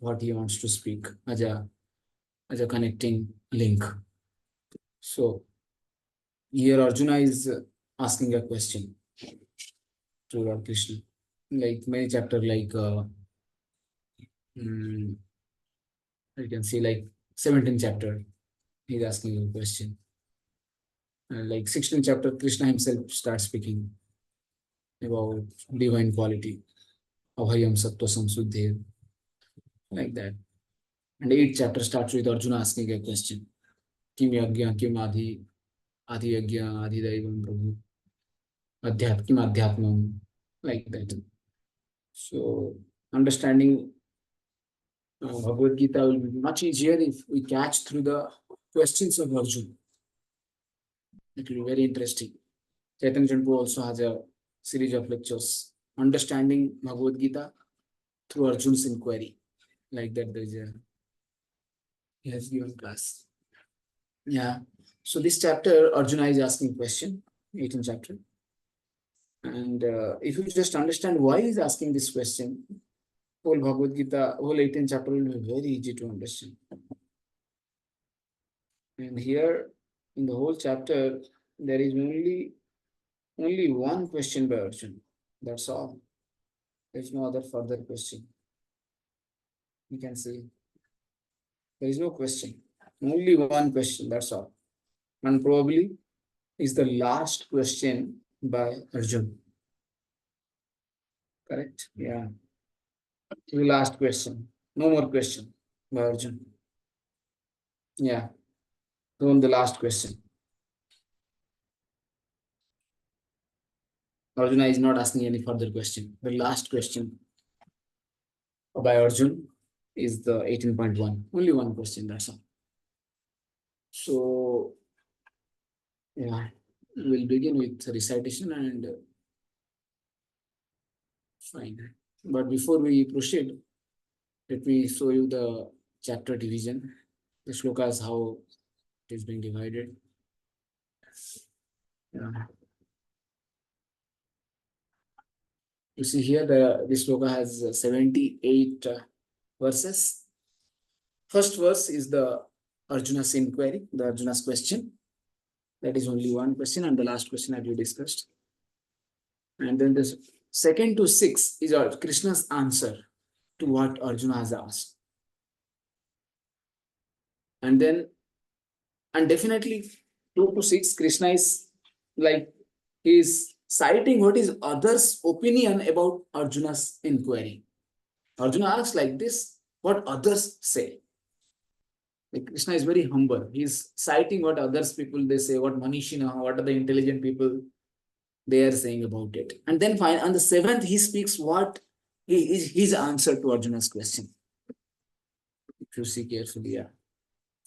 what he wants to speak as a connecting link. So here Arjuna is asking a question to Lord Krishna. Like many chapter, like you can see like 17th chapter, he's asking a question. Like 16th chapter, Krishna himself starts speaking about divine quality, Abhayam Sattva Samsuddhe, like that. And 8th chapter starts with Arjuna asking a question. Kim yagya, kim adi yagya, adi daivam prabhu, kim adhyatmam, like that. So understanding Bhagavad Gita will be much easier if we catch through the questions of Arjuna. It will be very interesting. Chaitanya Chandru also has a series of lectures, understanding Bhagavad Gita through Arjuna's inquiry. Like that, there is a he has given class. Yeah. So this chapter, Arjuna is asking question, 18th chapter. And if you just understand why he's asking this question, whole Bhagavad Gita, whole 18th chapter will be very easy to understand. And here, in the whole chapter, there is only one question by Arjuna. That's all. There's no other further question. You can see there is no question. Only one question. That's all. And probably is the last question by Arjuna. Correct? Yeah. The last question. No more question by Arjuna. Yeah. So the last question. Arjuna is not asking any further question. The last question by Arjuna is the 18.1. Only one question, that's all. So, yeah, we'll begin with recitation and fine. But before we proceed, let me show you the chapter division. The shlokas, how it is being divided. Yeah. You see here, this shloka has 78 verses. First verse is the Arjuna's inquiry, the Arjuna's question. That is only one question, and the last question that we discussed. And then the second to 6 is Krishna's answer to what Arjuna has asked. And then, and definitely 2 to 6, Krishna is like, he is citing what is others' opinion about Arjuna's inquiry. Arjuna asks like this, what others say. Like Krishna is very humble. He's citing what others people they say, what Manishina, what are the intelligent people they are saying about it. And then on the 7th, he speaks what is his answer to Arjuna's question. If you see carefully, yeah.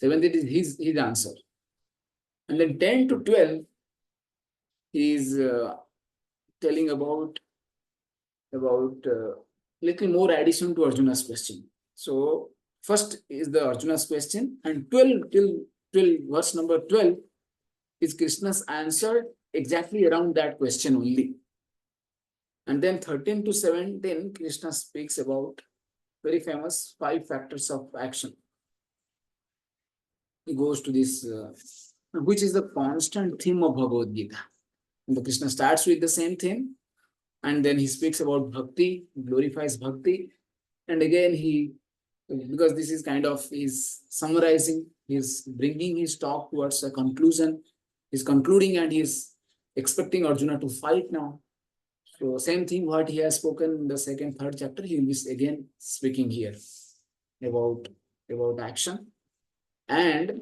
7th, it is his answer. And then 10 to 12, he is telling about little more addition to Arjuna's question. So first is the Arjuna's question, and 12 till verse number 12 is Krishna's answer exactly around that question only. And then 13 to 17, Krishna speaks about very famous 5 factors of action. He goes to this, which is the constant theme of Bhagavad Gita. And the Krishna starts with the same theme, and then he speaks about Bhakti, glorifies Bhakti, and again because this is kind of, he's summarizing, he's bringing his talk towards a conclusion, he's concluding and he's expecting Arjuna to fight now. So same thing what he has spoken in the second, third chapter, he will be again speaking here about action. And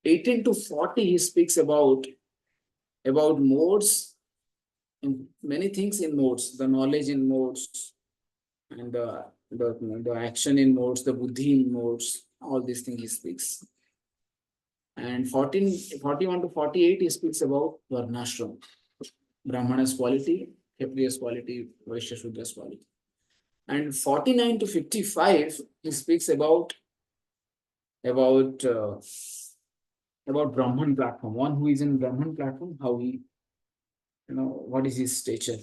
18 to 40, he speaks about modes, and many things in modes, the knowledge in modes, and the action in modes, the buddhi in modes, all these things he speaks. And 41 to 48, he speaks about Varnashram, Brahmana's quality, Kshatriya's quality, Vaishya Shudra's quality. And 49 to 55, he speaks about Brahman platform, one who is in Brahman platform, how he, what is his stature.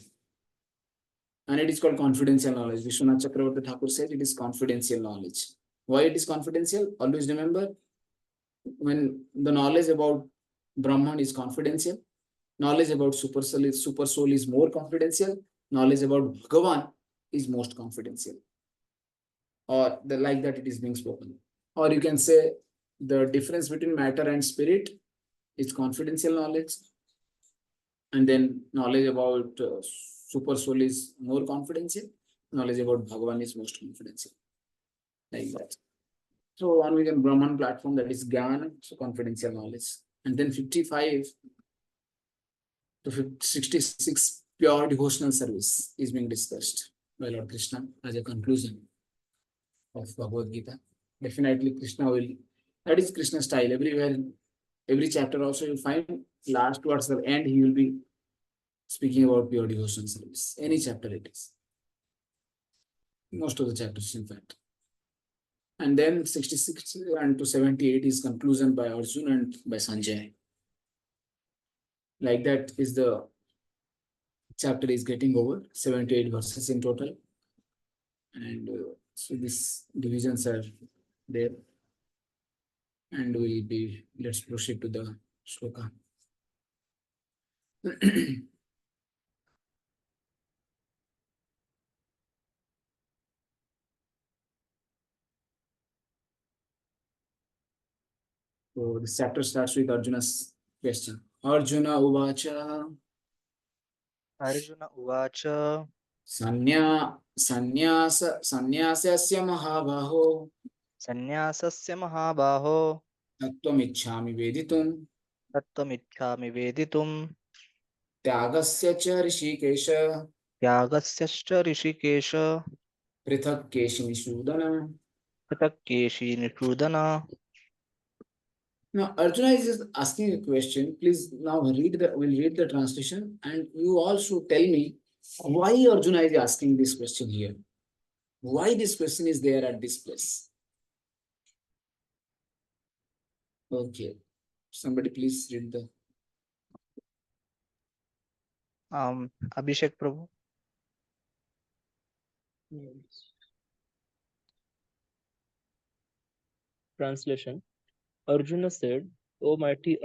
and it is called confidential knowledge. Vishwanath Chakravarti Thakur said it is confidential knowledge. Why it is confidential? Always remember, when the knowledge about Brahman is confidential, knowledge about super soul is more confidential, knowledge about Bhagavan is most confidential, or the like that it is being spoken. Or you can say the difference between matter and spirit is confidential knowledge, and then knowledge about super soul is more confidential, knowledge about Bhagavan is most confidential, like that. So on we Brahman platform, that is Gyan, so confidential knowledge. And then 55 to 66 pure devotional service is being discussed by Lord Krishna as a conclusion of Bhagavad Gita. Definitely Krishna will, that is Krishna style. Everywhere, every chapter also you'll find last towards the end, he will be speaking about pure devotional service. Any chapter it is. Most of the chapters, in fact. And then 66 and to 78 is conclusion by Arjuna and by Sanjay. Like that is the chapter is getting over, 78 verses in total. And so these divisions are there. And we'll be, let's proceed to the shloka. So this chapter starts with Arjuna's question. Arjuna Uvacha Arjuna Uvacha Sannyasasya Mahabaho Sannyasasya Mahabaho Tattvamiच्छami Veditum Tattvamiच्छami Veditum Tyagasya cha Rishikesha Tyagasya Rishikesha Prithak Keshini Sudana. Pratakkeshi Nishudana. Now Arjuna is just asking a question. Please now we'll read the translation, and you also tell me why Arjuna is asking this question here. Why this question is there at this place? Okay. Somebody please read the. Abhishek Prabhu. Translation. Arjuna said, O mighty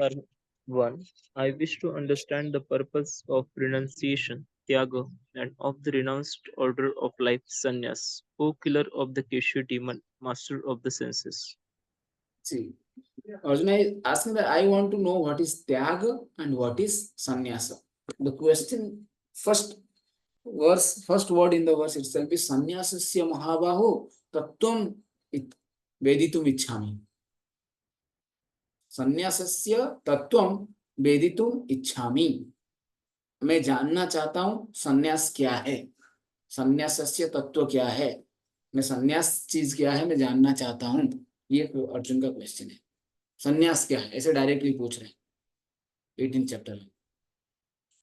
one, I wish to understand the purpose of renunciation, tyaga, and of the renounced order of life, sannyas, O killer of the Keshu demon, master of the senses. See, Arjuna is asking that I want to know what is tyaga and what is sannyasa. The question, first word in the verse itself is sannyasasya mahabaho tattvam veditum ichhami. संन्यासस्य तत्वम वेदितुम इच्छामि. मैं जानना चाहता हूं संन्यास क्या है, संन्यासस्य तत्व क्या है, मैं संन्यास चीज क्या है मैं जानना चाहता हूं. ये अर्जुन का क्वेश्चन है. संन्यास क्या है ऐसे डायरेक्टली पूछ रहे हैं 18 चैप्टर में.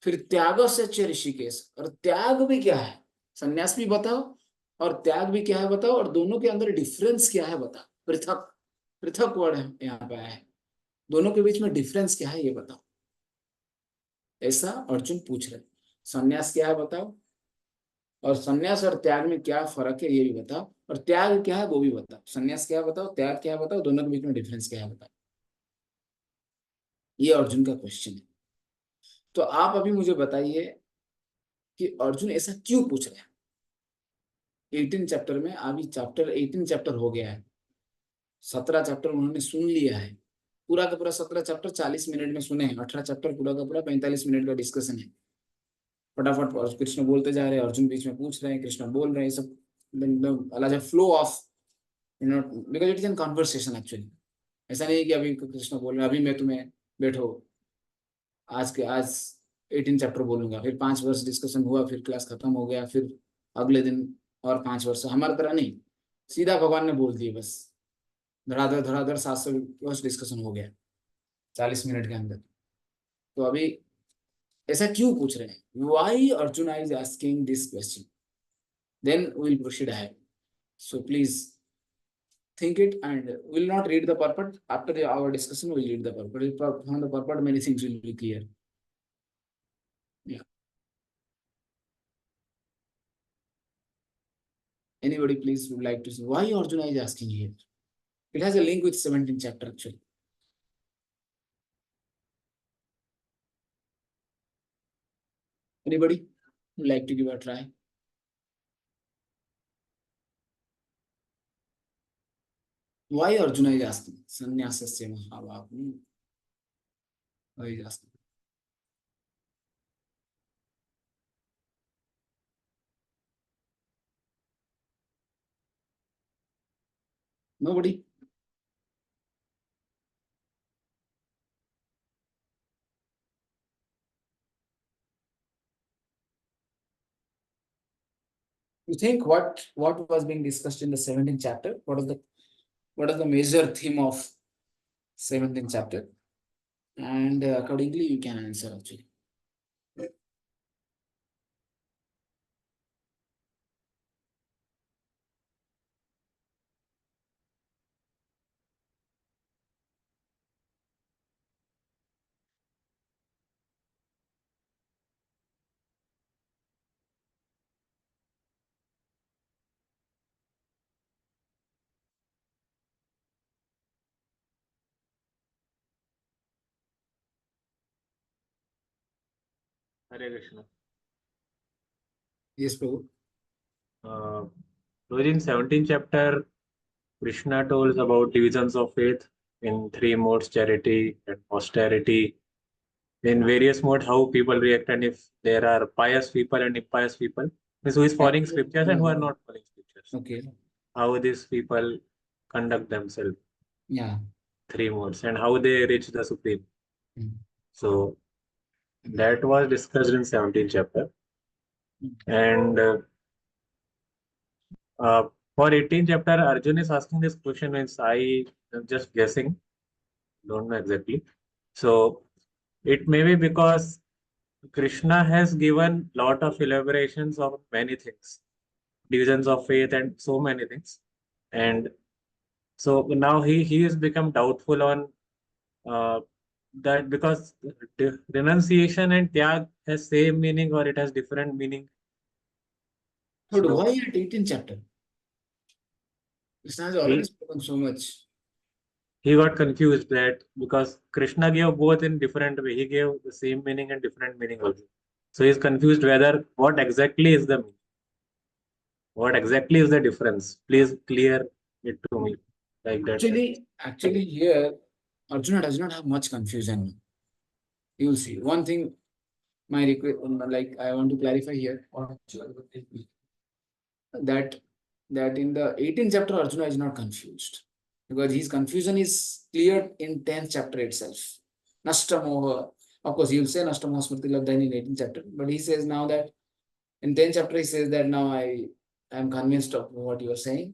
फिर त्याग से ऋषिकेश, और त्याग भी क्या है, संन्यास भी बताओ और त्याग भी क्या है बताओ, और दोनों के अंदर डिफरेंस क्या है बताओ. पृथक पृथक वर्ड है यहाँ पे है, दोनों के बीच में डिफरेंस क्या है ये बताओ. ऐसा अर्जुन पूछ रहे. संन्यास क्या है बताओ, और संन्यास और त्याग में क्या फर्क है ये भी बताओ, और त्याग क्या है वो भी बताओ. संन्यास क्या बताओ, त्याग क्या बताओ, दोनों के बीच में डिफरेंस क्या है बताओ. ये अर्जुन का क्वेश्चन है. तो आप अभी मुझे बताइए कि अर्जुन ऐसा क्यों पूछ रहे हैं. 18 चैप्टर में अभी चैप्टर 18 चैप्टर हो गया है, 17 चैप्टर उन्होंने सुन लिया है. पूरा का पूरा 17 चैप्टर 40 मिनट में सुने हैं. 18 चैप्टर पूरा का पूरा 45 मिनट का डिस्कशन है. फटाफट कृष्ण बोलते जा रहे हैं, अर्जुन बीच में पूछ रहे हैं, कृष्ण बोल रहे हैं. सब अलग flow of because it is an conversation actually. ऐसा नहीं है कि अभी कृष्ण बोल रहे हैं, अभी मैं तुम्हें बैठो आज 18 चैप्टर बोलूंगा, फिर 5 वर्ष डिस्कशन हुआ, फिर क्लास खत्म हो गया, फिर अगले दिन और 5 वर्ष. हमारी तरह नहीं, सीधा भगवान ने बोल दिए, बस धड़ाधड़ 700 वर्ष डिस्कशन हो गया 40 मिनट के अंदर. तो अभी ऐसा क्यों पूछ रहे हैं, why Arjun is asking this question, then we will proceed ahead. So please think it, and we'll not read the purport. After our discussion we'll read the purport. From the purport many things will be clear. Yeah. Anybody please would like to say why Arjuna is asking here? It has a link with 17th chapter actually. Anybody would like to give a try? Why Arjuna is asking? Sannyasasya Mahabhav. Why is asking? Nobody? You think what was being discussed in the 17th chapter? What is the major theme of 17th chapter? And accordingly you can answer actually. Hare Krishna. Yes, Prabhu. So in 17th chapter, Krishna told about divisions of faith in three modes: charity and austerity. In various modes, how people react, and if there are pious people and impious people, means who is following scriptures and who are not following scriptures. Okay. How these people conduct themselves. Yeah. Three modes and how they reach the supreme. Mm. So that was discussed in 17th chapter. And for 18th chapter, Arjun is asking this question. Means I am just guessing, don't know exactly. So it may be because Krishna has given lot of elaborations of many things, divisions of faith and so many things. And so now he has become doubtful on uh, that, because renunciation and tyag has same meaning or it has different meaning. But So why at 18th chapter? Krishna has already spoken so much. he got confused that because Krishna gave both in different way. He gave the same meaning and different meaning also. So he's confused whether what exactly is the meaning. What exactly is the difference? Please clear it to me like that. Actually, here Arjuna does not have much confusion. You will see. One thing, my request, like I want to clarify here, that in the 18th chapter Arjuna is not confused, because his confusion is cleared in 10th chapter itself. Nashtamoha. Of course, he will say Nashtamoha Smriti Labdhaini in 18th chapter, but he says now that in 10th chapter he says that now I am convinced of what you are saying.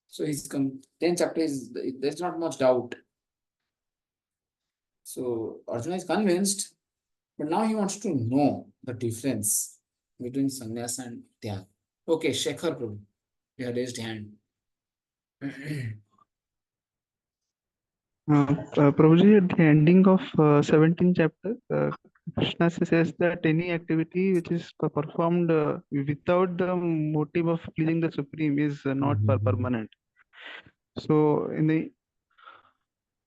So his 10th chapter is, there's not much doubt. So Arjuna is convinced, but now he wants to know the difference between sannyasa and tyag. Okay, Shekhar Prabhu, you have raised hand. Prabhuji, at the ending of 17th chapter, Krishna says that any activity which is performed without the motive of pleasing the Supreme is not permanent. So,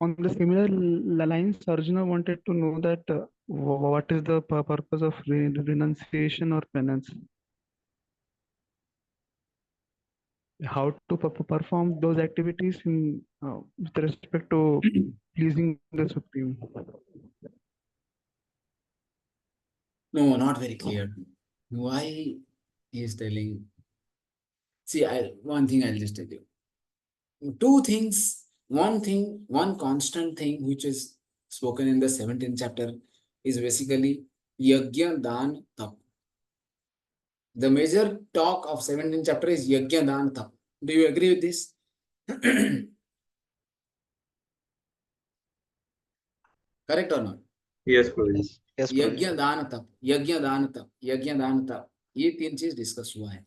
on the similar lines, Arjuna wanted to know that what is the purpose of renunciation or penance? How to perform those activities in with respect to pleasing the Supreme? No, not very clear. Why he is telling? See, one thing I'll just tell you. Two things. One thing, one constant thing which is spoken in the 17th chapter is basically Yajna, Dan, Tap. The major talk of 17th chapter is Yajna, Dan, Tap. Do you agree with this? Correct or not? Yes, Prabhuji. Yes, यज्ञ Prabhuji. दान तप, यज्ञ दान तप, यज्ञ दान तप, ये तीन चीज डिस्कस हुआ है,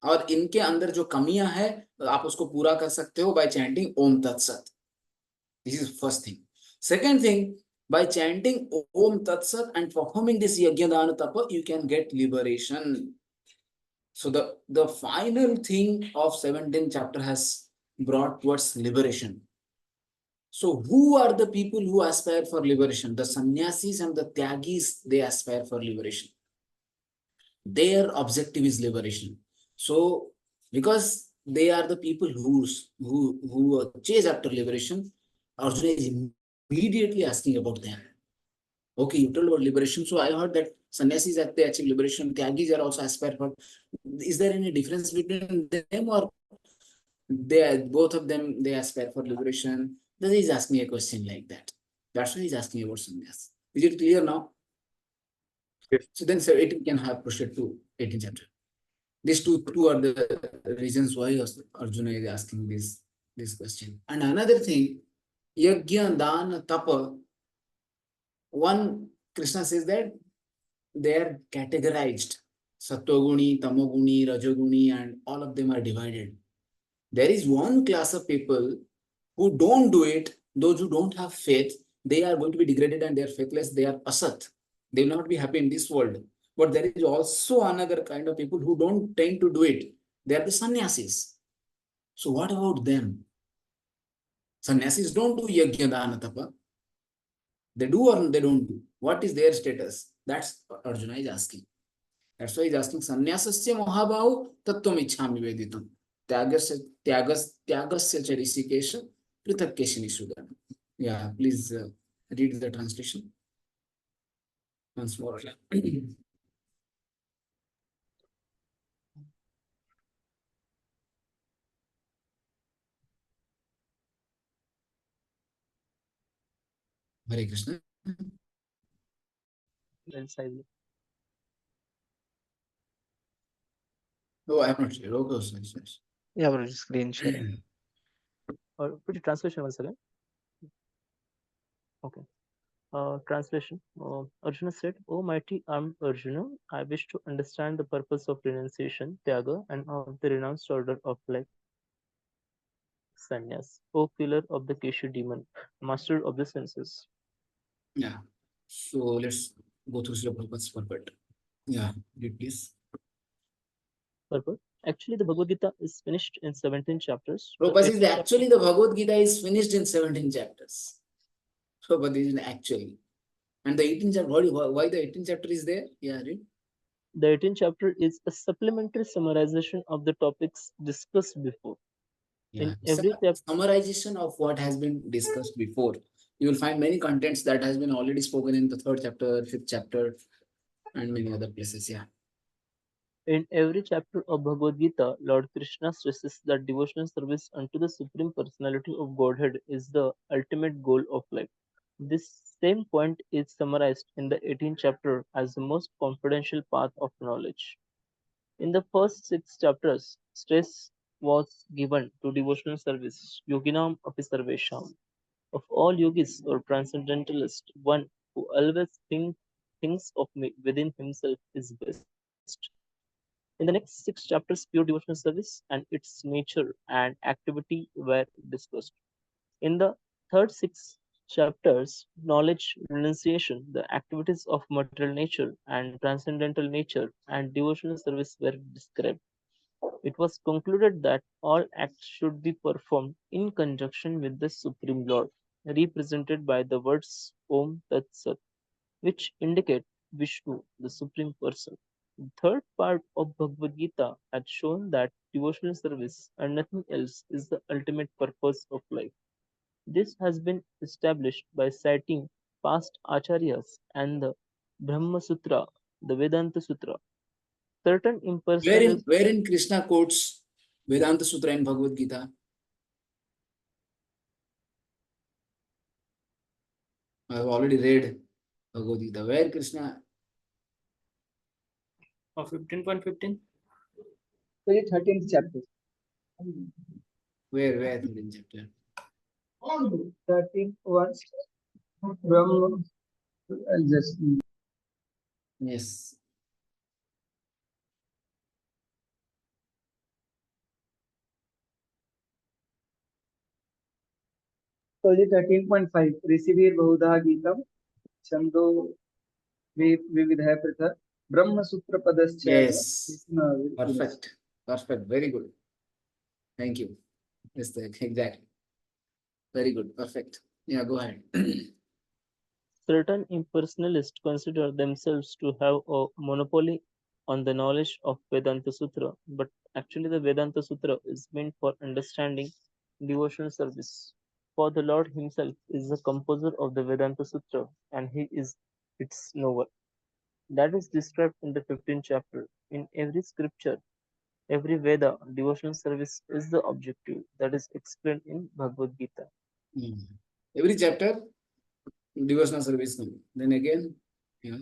और इनके अंदर जो कमियां है आप उसको पूरा कर सकते हो बाय चैंटिंग ओम तत्सत. This is first thing. Second thing, by chanting Om Tat Sat and performing this Yajna Dana Tapa, you can get liberation. So the final thing of 17th chapter has brought towards liberation. So who are the people who aspire for liberation? The sannyasis and the tyagis, they aspire for liberation. Their objective is liberation. So because they are the people who chase after liberation, Arjuna is immediately asking about them. Okay, you told about liberation. So I heard that sannyasis that they achieve liberation, tyagis are also aspire for. Is there any difference between them, or they are, both of them they aspire for liberation? Then he's asking a question like that. That's why he's asking about sannyas. Is it clear now? Yes. So then 18 can have proceed to 18th chapter. These two are the reasons why Arjuna is asking this question. And another thing, yajna, dana, tapa. One, Krishna says that they are categorized. Sattva-guni, Tamoguni, Rajoguni, and all of them are divided. There is one class of people who don't do it, those who don't have faith, they are going to be degraded and they are faithless, they are asat. They will not be happy in this world. But there is also another kind of people who don't tend to do it. They are the sannyasis. So what about them? Sannyasis don't do yajna, dana, tapa. They do or they don't do. What is their status? That's what Arjuna is asking. That's why he's asking sannyasasya mahabhahu tattvam ichhami veditam. Tyagasya cha rishikesha prithakkeshi nisudana. Yeah, please read the translation once more. Hare Krishna. Else I will. Oh, I have not read. Okay, sorry. Yeah, bro, screen sharing. Or put the translation once again. Okay. Translation. Arjuna said, "O mighty armed Arjuna, I wish to understand the purpose of renunciation, tyaga, and of the renounced order of life, sannyas. O killer of the Keshu demon, master of the senses." Yeah. So let's go through Srila Prabhupada's purport. Yeah, read please. Purport. Actually, the Bhagavad Gita is finished in 17 chapters. The Prabhupada says 18th that actually the Bhagavad Gita is finished in 17 chapters. Prabhupada is actually. And the 18th chapter, why the 18th chapter is there? Yeah, read. The 18th chapter is a supplementary summarization of the topics discussed before. Yeah, In it's every a chapter, summarization of what has been discussed before. You will find many contents that has been already spoken in the 3rd chapter, 5th chapter, and many other places. Yeah. in every chapter of Bhagavad Gita, Lord Krishna stresses that devotional service unto the Supreme Personality of Godhead is the ultimate goal of life. This same point is summarized in the 18th chapter as the most confidential path of knowledge. In the first 6 chapters, stress was given to devotional service, yoginam api sarvesham. Of all yogis or transcendentalists, one who always thinks of me within himself is best. In the next 6 chapters, pure devotional service and its nature and activity were discussed. In the third 6 chapters, knowledge, renunciation, the activities of material nature and transcendental nature, and devotional service were described. It was concluded that all acts should be performed in conjunction with the Supreme Lord, represented by the words Om Tat Sat, which indicate Vishnu, the Supreme Person. The third part of Bhagavad Gita had shown that devotional service and nothing else is the ultimate purpose of life. This has been established by citing past acharyas and the Brahma Sutra, the Vedanta Sutra. Certain impersonalists Wherein Krishna quotes Vedanta Sutra in Bhagavad Gita. I have already read Bhagavad Gita. Where Krishna? of 15.15. So the 13th chapter. Where 13th chapter? 13th one from just Yes. so the 13.5 Risivir Bahuda Geetam Chando Vividha Pritha Brahma Sutra Padascha. Yes. Perfect. Perfect. Very good. Thank you. Yes, exactly. Very good. Perfect. Yeah, go ahead. Certain impersonalists consider themselves to have a monopoly on the knowledge of Vedanta Sutra, but actually the Vedanta Sutra is meant for understanding devotional service. For the Lord himself is the composer of the Vedanta Sutra, and he is its knower. That is described in the 15th chapter. In every scripture, every Veda, devotional service is the objective that is explained in Bhagavad Gita. Every chapter, devotional service. Then again, yeah.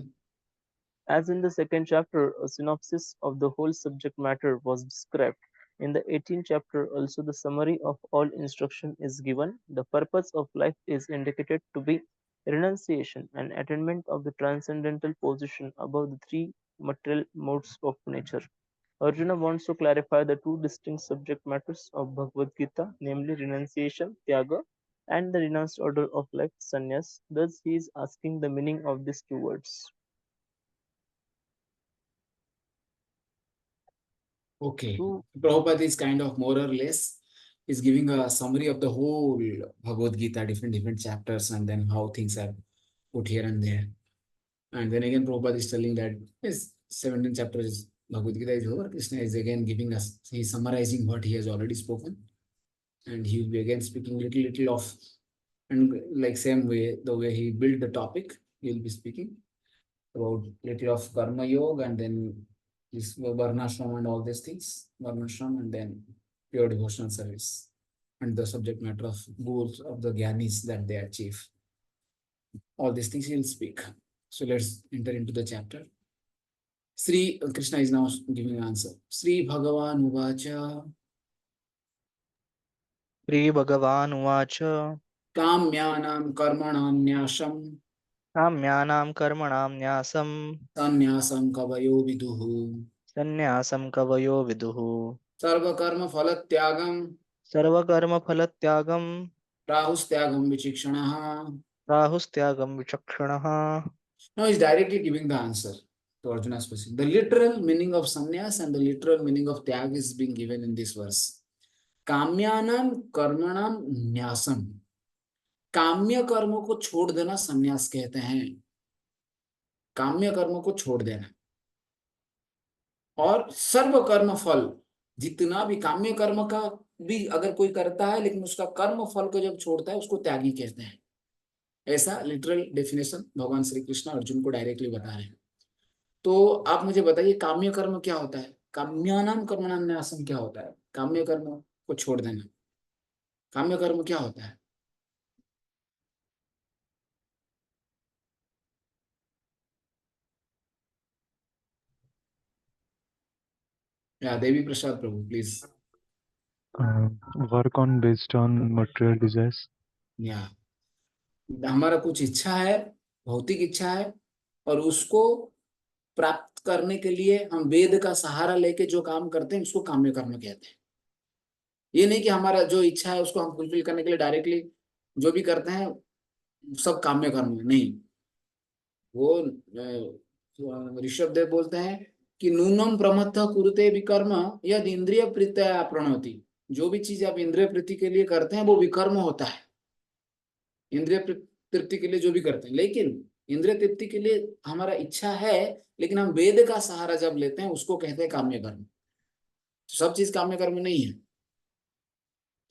As in the second chapter, a synopsis of the whole subject matter was described. In the 18th chapter, also the summary of all instruction is given. The purpose of life is indicated to be renunciation and attainment of the transcendental position above the three material modes of nature. Arjuna wants to clarify the two distinct subject matters of Bhagavad Gita, namely renunciation, tyaga, and the renounced order of life, sannyas. Thus, he is asking the meaning of these two words. Okay. So, Prabhupada is kind of more or less is giving a summary of the whole Bhagavad Gita, different chapters, and then how things are put here and there. And then again, Prabhupada is telling that yes, 17 chapters Bhagavad Gita is over. Krishna is again giving us, he's summarizing what he has already spoken. And he will be again speaking little of, and like same way, the way he built the topic, he will be speaking about little of Karma Yoga and then this Varnashram and all these things, Varnashram and then pure devotional service and the subject matter of goals of the Gyanis that they achieve. All these things he will speak. So let's enter into the chapter. Sri Krishna is now giving an answer. Sri Bhagavan Uvacha श्रीभगवानुवाच Kamyanam Karmanam Nyasham काम्यानां कर्मणां न्यासं Sanyasam Kavayo Viduhu सन्न्यासं कवयो विदुः Sarva Karma Phalatyagam सर्वकर्मफलत्यागं Rahustyagam Vichikshanaha. राहुस्त्यागं विचक्षणः. Now he's directly giving the answer to Arjuna's question. The literal meaning of sannyas and the literal meaning of tyag is being given in this verse. Kamyanam karmanam nyasam. काम्य कर्मों को छोड़ देना संन्यास कहते हैं. काम्य कर्मों को छोड़ देना और सर्व कर्म फल, जितना भी काम्य कर्म का भी अगर कोई करता है लेकिन उसका कर्म फल को जब छोड़ता है उसको त्यागी कहते हैं. ऐसा लिटरल डेफिनेशन भगवान श्री कृष्ण अर्जुन को डायरेक्टली बता रहे हैं. तो आप मुझे बताइए काम्य कर्म क्या होता है, काम्यानाम कर्मणाम न्यासम क्या होता है, काम्य कर्म को छोड़ देना, काम्य कर्म क्या होता है? या देवी प्रसाद प्रभु please. Work on based on material desires. या हमारा कुछ इच्छा है, भौतिक इच्छा है और उसको प्राप्त करने के लिए हम वेद का सहारा लेके जो काम करते हैं उसको काम्य कर्म कहते हैं. ये नहीं कि हमारा जो इच्छा है उसको हम फुलफिल करने के लिए डायरेक्टली जो भी करते हैं सब काम्य कर्म है. नहीं, वो ऋषभ देव बोलते हैं कि नूनम प्रमत्त कुरुते विकर्म यद इंद्रिय प्रीत्या प्रणोति. जो भी चीज आप इंद्रिय प्रीति के लिए करते हैं वो विकर्म होता है. इंद्रिय तृप्ति के लिए जो भी करते हैं, लेकिन इंद्रिय तृप्ति के लिए हमारा इच्छा है लेकिन हम वेद का सहारा जब लेते हैं उसको कहते हैं काम्य कर्म. तो सब चीज काम्य कर्म नहीं है,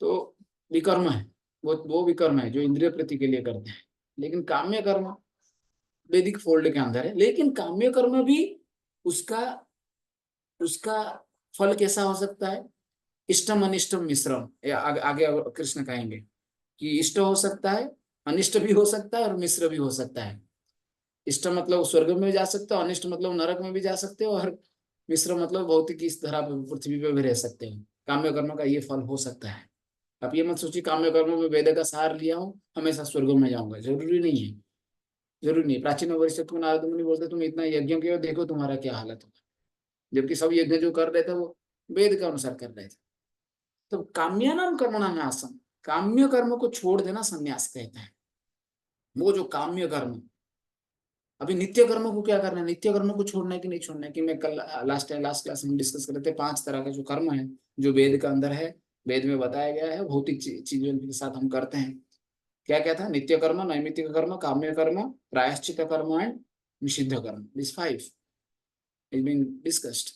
तो विकर्म है, वो विकर्म है जो इंद्रिय प्रीति के लिए करते हैं. लेकिन काम्य कर्म वैदिक फोल्ड के अंदर है. लेकिन काम्य कर्म भी उसका फल कैसा हो सकता है? इष्टम अनिष्टम मिश्रम. आगे कृष्ण कहेंगे कि इष्ट हो सकता है, अनिष्ट भी हो सकता है और मिश्र भी हो सकता है. इष्ट मतलब स्वर्ग में जा सकते हो, अनिष्ट मतलब नरक में भी जा सकते हो और मिश्र मतलब भौतिक इस धरा पृथ्वी पे भी रह सकते हो. काम्य कर्म का ये फल हो सकता है. आप ये मत सोचिए काम्य कर्म में वेद का सार लिया हूँ हमेशा स्वर्ग में जाऊंगा, जरूरी नहीं है. जरूरी नहीं. प्राचीन वरिष्ठ को नारद मुनि बोलते तुम इतना यज्ञ किया देखो तुम्हारा क्या हालत होगा, जबकि सब यज्ञ जो कर रहे थे वो वेद के अनुसार कर रहे थे. तो काम्यानाम कर्मणाम न्यासम, काम्य कर्म को छोड़ देना संन्यास कहते हैं. वो जो काम्य कर्म अभी नित्य कर्म को क्या करना है, नित्य कर्म को छोड़ना है कि नहीं छोड़ना है, कि मैं कल लास्ट क्लास में डिस्कस कर रहे थे 5 तरह का जो कर्म है जो वेद के अंदर है, वेद में बताया गया है, भौतिक चीजों के साथ हम करते हैं। क्या क्या था, नित्य कर्म, नैमित्तिक कर्म, काम्य कर्म, प्रायश्चित कर्म एंड निषिद्ध कर्म, दिस 5 इज बीन डिस्कस्ड।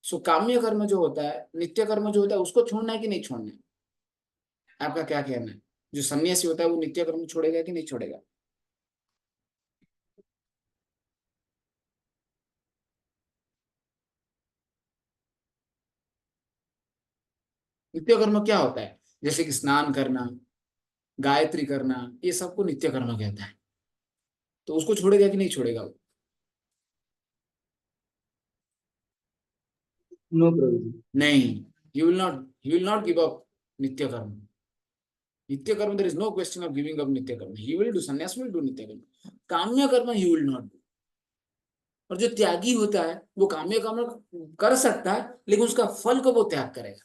सो काम्य कर्म जो होता है, नित्य कर्म जो होता है, उसको छोड़ना है कि नहीं छोड़ना है, आपका क्या कहना है? जो सन्यासी होता है वो नित्य कर्म छोड़ेगा कि नहीं छोड़ेगा? नित्य कर्म क्या होता है? जैसे कि स्नान करना, गायत्री करना, ये सबको नित्य कर्म कहता है। तो उसको छोड़ेगा कि नहीं छोड़ेगा वो? No, Prabhuji. नहीं, he will not give up नित्य कर्म। नित्य कर्म, there is no question of giving up नित्य कर्म, he will do, sannyas will do नित्य कर्म। काम्य कर्म he will not do। और जो त्यागी होता है वो काम्य कर्म कर सकता है, लेकिन उसका फल को वो त्याग करेगा।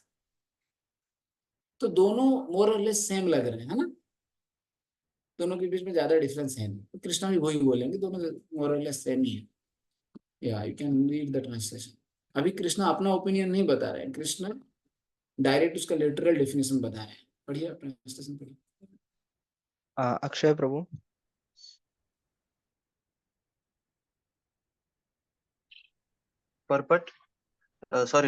तो दोनों मोर और लेस सेम लग रहे हैं, है ना? दोनों के बीच में ज्यादा डिफरेंस है नहीं। तो कृष्णा भी वही बोलेंगे, दोनों मोर और लेस सेम ही है। या you can read the translation. अभी कृष्णा अपना ओपिनियन नहीं बता रहे हैं, कृष्णा डायरेक्ट उसका लिटरल डेफिनेशन बता रहे हैं। पढ़िए ट्रांसलेशन पढ़िए। अक्षय प्रभु। Purport,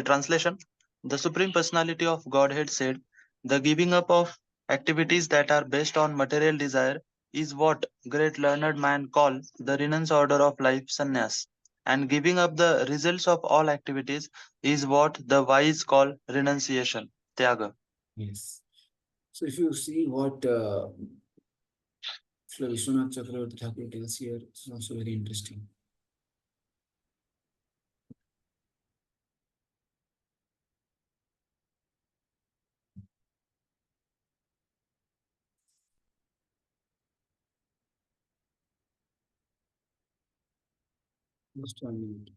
translation. The Supreme Personality of Godhead said, the giving up of activities that are based on material desire is what great learned man call the renounced order of life sannyas. And giving up the results of all activities is what the wise call renunciation, tyaga. Yes. So if you see what Vishwanath Chakravarti Thakur tells here, it's also very interesting. Just 1 minute.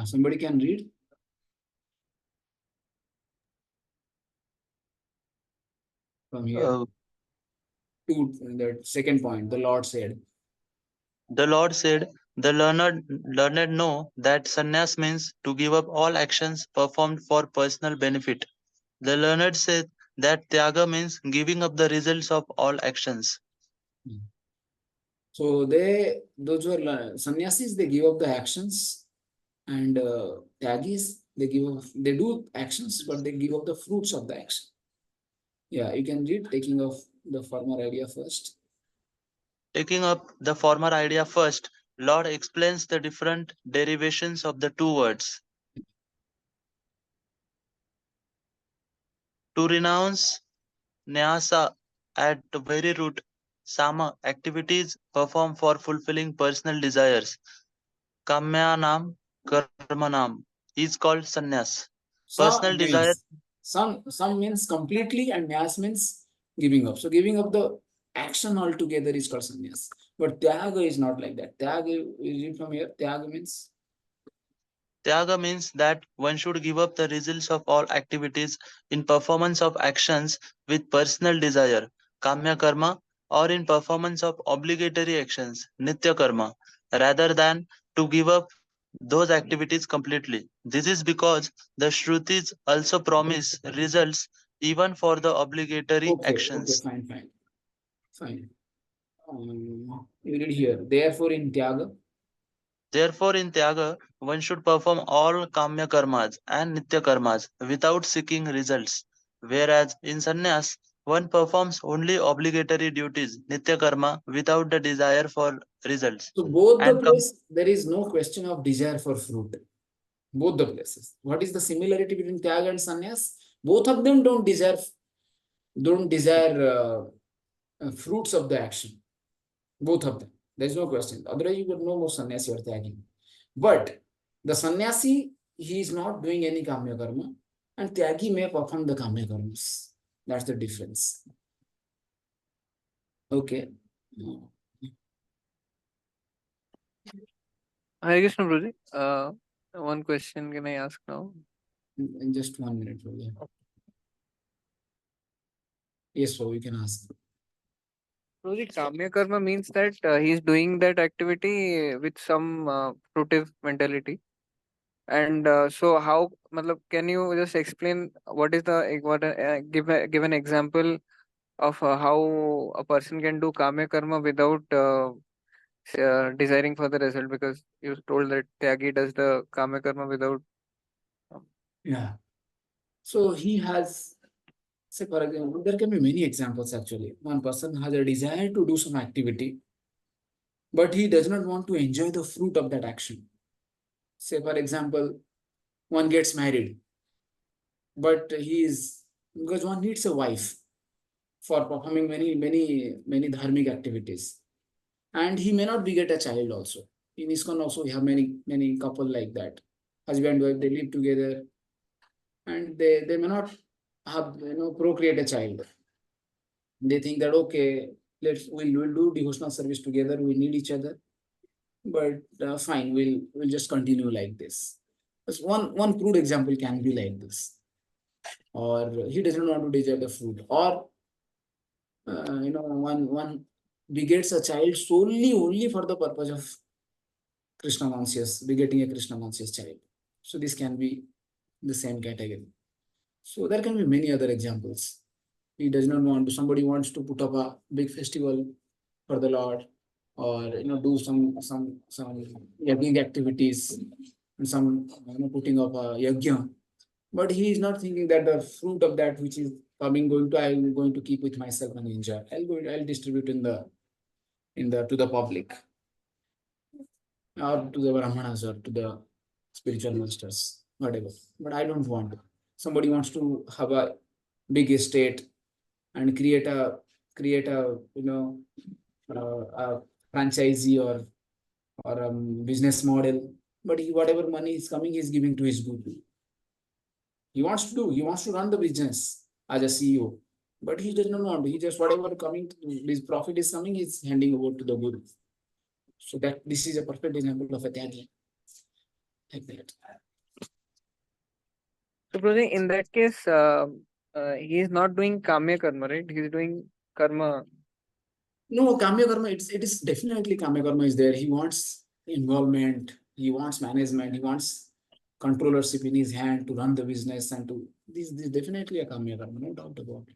Somebody can read from here to that second point. The Lord said. The Lord said, the learned know that sannyas means to give up all actions performed for personal benefit. The learned said that tyaga means giving up the results of all actions. So those who are sannyasis, they give up the actions, and tyagis, they do actions, but they give up the fruits of the action. Yeah, you can read, taking off the former idea first. Taking up the former idea first, Lord explains the different derivations of the two words. To renounce nyasa at the very root, sama, activities performed for fulfilling personal desires, kamyanam karmanam, is called sannyas. Personal desire. Some means completely, and nyas means giving up. So giving up the action altogether is called sannyas. But tyaga is not like that. Tyaga, is it from here? Tyaga means? Tyaga means that one should give up the results of all activities in performance of actions with personal desire, kamya karma, or in performance of obligatory actions, nitya karma, rather than to give up those activities completely. This is because the Shrutis also promise results even for the obligatory actions. Okay, fine. You read here. Therefore, in tyaga. Therefore, in Tyaga, one should perform all Kamya karmas and Nitya karmas without seeking results, whereas in Sannyas, one performs only obligatory duties, Nitya karma, without the desire for results. So both the And places, there is no question of desire for fruit. Both the places. What is the similarity between tyaga and sannyas? Both of them don't desire don't desire fruits of the action. Both of them. There's no question. Otherwise, you got no more sannyasi or tyagi. But the sannyasi, he is not doing any kamya karma, and tyagi may perform the kamya karmas. That's the difference. Okay. Hare Krishna, Guruji. One question can I ask now? In just 1 minute. Yeah. Yes, so you can ask. Guruji, Kamya Karma means that he's doing that activity with some fruitive mentality. And so how, matlab, can you just explain what is the, give an example of how a person can do Kamya Karma without desiring for the result? Because you told that Tyagi does the Kamya Karma without. Yeah. So he has, say for example, there can be many examples actually. One person has a desire to do some activity, but he does not want to enjoy the fruit of that action. Say for example, one gets married, but he is, because one needs a wife for performing many dharmic activities, and he may not beget a child also. In ISKCON also we have many couple like that, husband wife, they live together, and they may not have, procreate a child. They think that okay, we'll do devotional service together, we need each other, but fine, we'll just continue like this. Just one crude example can be like this. Or he doesn't want to desire the fruit, or one begets a child solely only for the purpose of Krishna conscious, begetting a Krishna conscious child. So this can be the same category. So there can be many other examples. He does not want to, somebody wants to put up a big festival for the Lord, or do some yajna activities, and some putting up a yajna. But he is not thinking that the fruit of that which is coming, I'm going to keep with myself and enjoy. I'll distribute in the to the public, or to the brahmanas, or to the spiritual masters, whatever. But I don't want. Somebody wants to have a big estate and create a a franchisee, or a business model. But whatever money is coming, he's giving to his guru. He wants to run the business as a CEO, but he does not want. He just, whatever coming, his profit is coming, he's handing over to the guru. So that this is a perfect example of a tyagi. Like that. So, Guruji, in that case, he is not doing Kamya Karma, right? He is doing Karma. No, Kamya Karma, it is definitely Kamya Karma is there. He wants involvement, he wants management, he wants controllership in his hand to run the business, and to this is definitely a Kamya Karma, no doubt about it.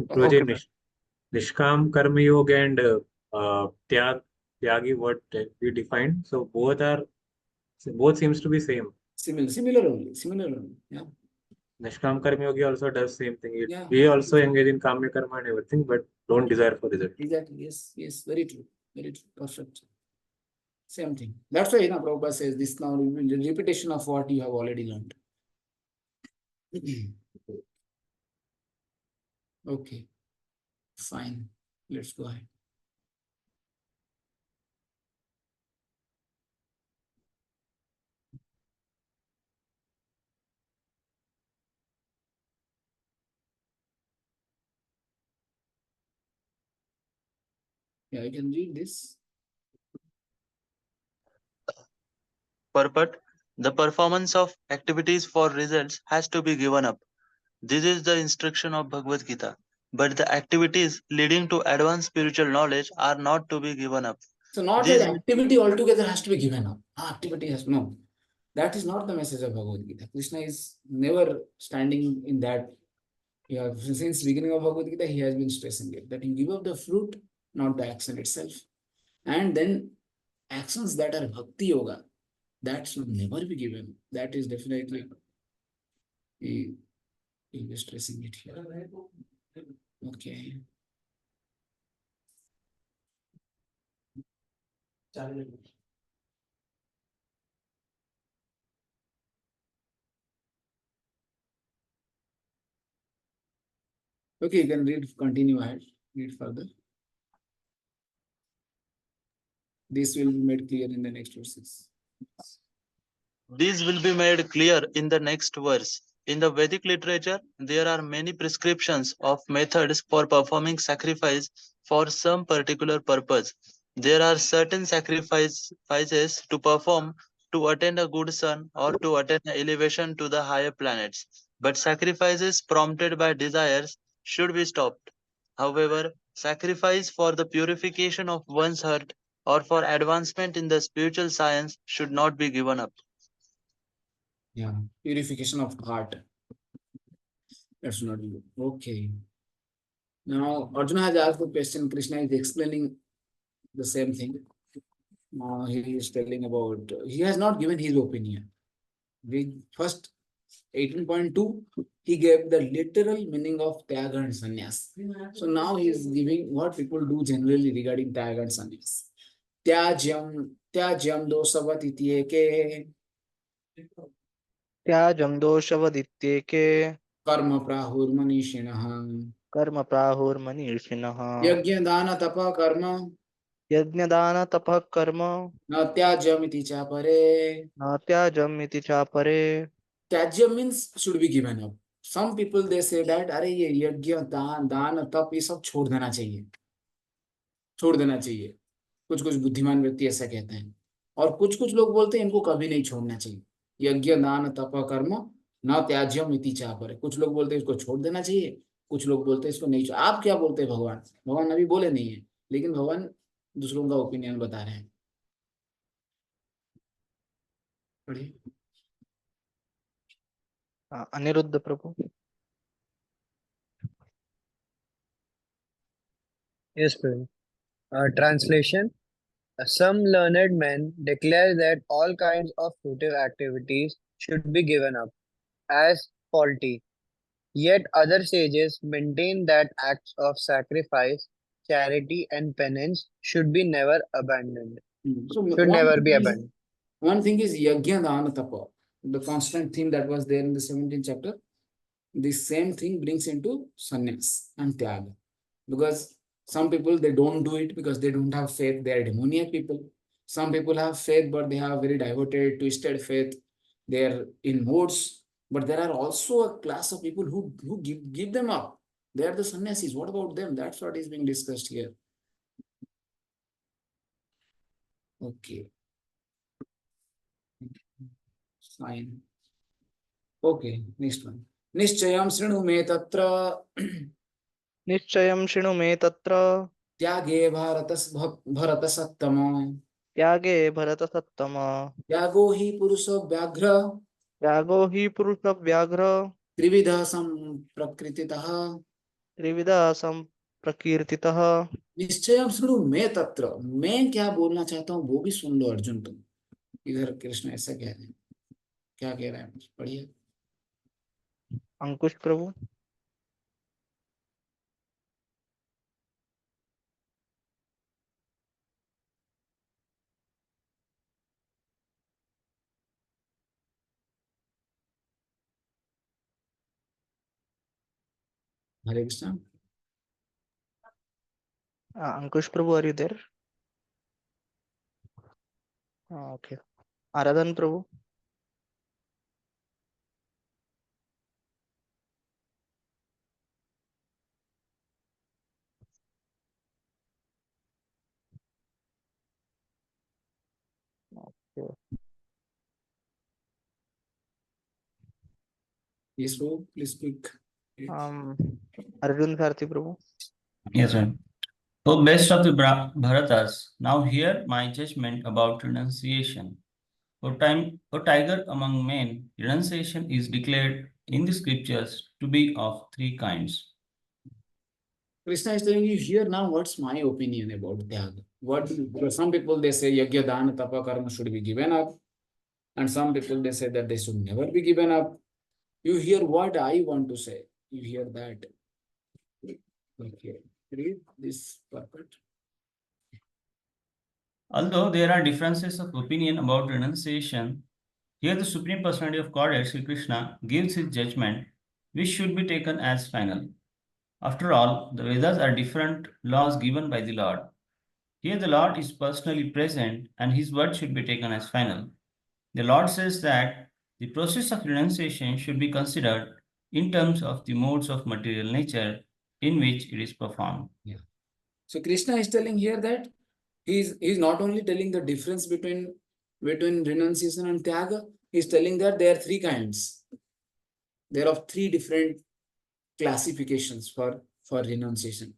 Guruji, Okay. Nishkam Karma Yoga and Tyagi, what we defined. So both seems to be same. Similar only. Yeah. Nishkam Karma Yogi also does same thing. Yeah. We also engage in Kamya Karma and everything, but don't desire for result. Exactly. Yes. Very true. Perfect. Same thing. That's why Prabhupada says this now the repetition of what you have already learned. Okay. Fine. Let's go ahead. Yeah, I can read this. Purport: the performance of activities for results has to be given up. This is the instruction of Bhagavad Gita. But the activities leading to advanced spiritual knowledge are not to be given up. So not These that activity altogether has to be given up. Activity has no. That is not the message of Bhagavad Gita. Krishna is never standing in that. Yeah, since beginning of Bhagavad Gita, he has been stressing it, that you give up the fruit, not the action itself. And then actions that are bhakti yoga, that should never be given. That is definitely, he is stressing it here. Okay. Okay, you can continue ahead, read further. This will be made clear in the next verses. These will be made clear in the next verse. In the Vedic literature, there are many prescriptions of methods for performing sacrifice for some particular purpose. There are certain sacrifices to perform to attain a good son or to attain elevation to the higher planets. But sacrifices prompted by desires should be stopped. However, sacrifice for the purification of one's heart or for advancement in the spiritual science should not be given up. Yeah, purification of heart. That's not good. Okay. Now, Arjuna has asked the question. Krishna is explaining the same thing. Now, he is telling about, he has not given his opinion. The first 18.2, he gave the literal meaning of Tyaga and Sannyas. So now he is giving what people do generally regarding Tyaga and Sannyas. Tyajyam dosavati tyeke त्याजं दोषवदित्येके karma prahurmanishinaha कर्म प्राहुर्मनीषिणः yajna dana tapa karma यज्ञदानतपः कर्म na tyajyam iti cha pare. न त्याजम् इति चापरे Tyajya means should be given up. Some people they say that अरे ये यज्ञ दान तप ये सब छोड़ देना चाहिए, छोड़ देना चाहिए. कुछ कुछ बुद्धिमान व्यक्ति ऐसा कहते हैं. और कुछ कुछ लोग बोलते हैं इनको कभी नहीं छोड़ना चाहिए. यज्ञ दान तप कर्म न त्याज्यम इति चापर. कुछ लोग बोलते हैं इसको छोड़ देना चाहिए, कुछ लोग बोलते हैं इसको नहीं. आप क्या बोलते हैं? भगवान भगवान अभी बोले नहीं है, लेकिन भगवान दूसरों का ओपिनियन बता रहे हैं. पढ़िए. अनिरुद्ध प्रभु. Yes, Prabhu. Translation. Some learned men declare that all kinds of fruitive activities should be given up as faulty. Yet other sages maintain that acts of sacrifice, charity, and penance should be never abandoned. So Should never be abandoned. one thing is yajna dana tapa, the constant theme that was there in the 17th chapter. The same thing brings into sannyas and tyaga, because some people they don't do it because they don't have faith. They are demoniac people. Some people have faith, but they have very devoted, twisted faith. They are in modes. But there are also a class of people who give them up. They are the sannyasis. What about them? That's what is being discussed here. Okay. Fine. Okay, next one. Nischayam srinu me tatra निश्चयं शृणु मे तत्र त्यागे भरतसत्तम त्यागे भरतसत्तम त्यागो हि पुरुष व्याघ्र त्यागो हि पुरुषव्याघ्र त्रिविध संप्रकृतितः त्रिविधा संप्रकीर्तितः. निश्चयम शृणु मैं तत्र. मैं क्या बोलना चाहता हूँ वो भी सुन लो अर्जुन तुम. इधर कृष्ण ऐसा कह रहे हैं. क्या कह रहे हैं? पढ़िए. Ankush Prabhu. Hare Krishna. Ankush Prabhu, are you there? Okay. Aradhan Prabhu. Yes, bro, please speak. Arjun Sarathi Prabhu. Yes, sir. O best of the Bharatas, now hear my judgment about renunciation. O tiger among men, renunciation is declared in the scriptures to be of three kinds. Krishna is telling you here now what's my opinion about Tyaga. Because some people they say Yajna Dana Tapa Karma should be given up, and some people they say that they should never be given up. You hear what I want to say. You hear that. Okay. Read this purport. Although there are differences of opinion about renunciation, here the Supreme Personality of Godhead, Sri Krishna, gives his judgment, which should be taken as final. After all, the Vedas are different laws given by the Lord. Here the Lord is personally present and his word should be taken as final. The Lord says that the process of renunciation should be considered in terms of the modes of material nature in which it is performed. Yeah. So Krishna is telling here that he's not only telling the difference between renunciation and tyaga, he's telling that there are three kinds. There are three different classifications for renunciation.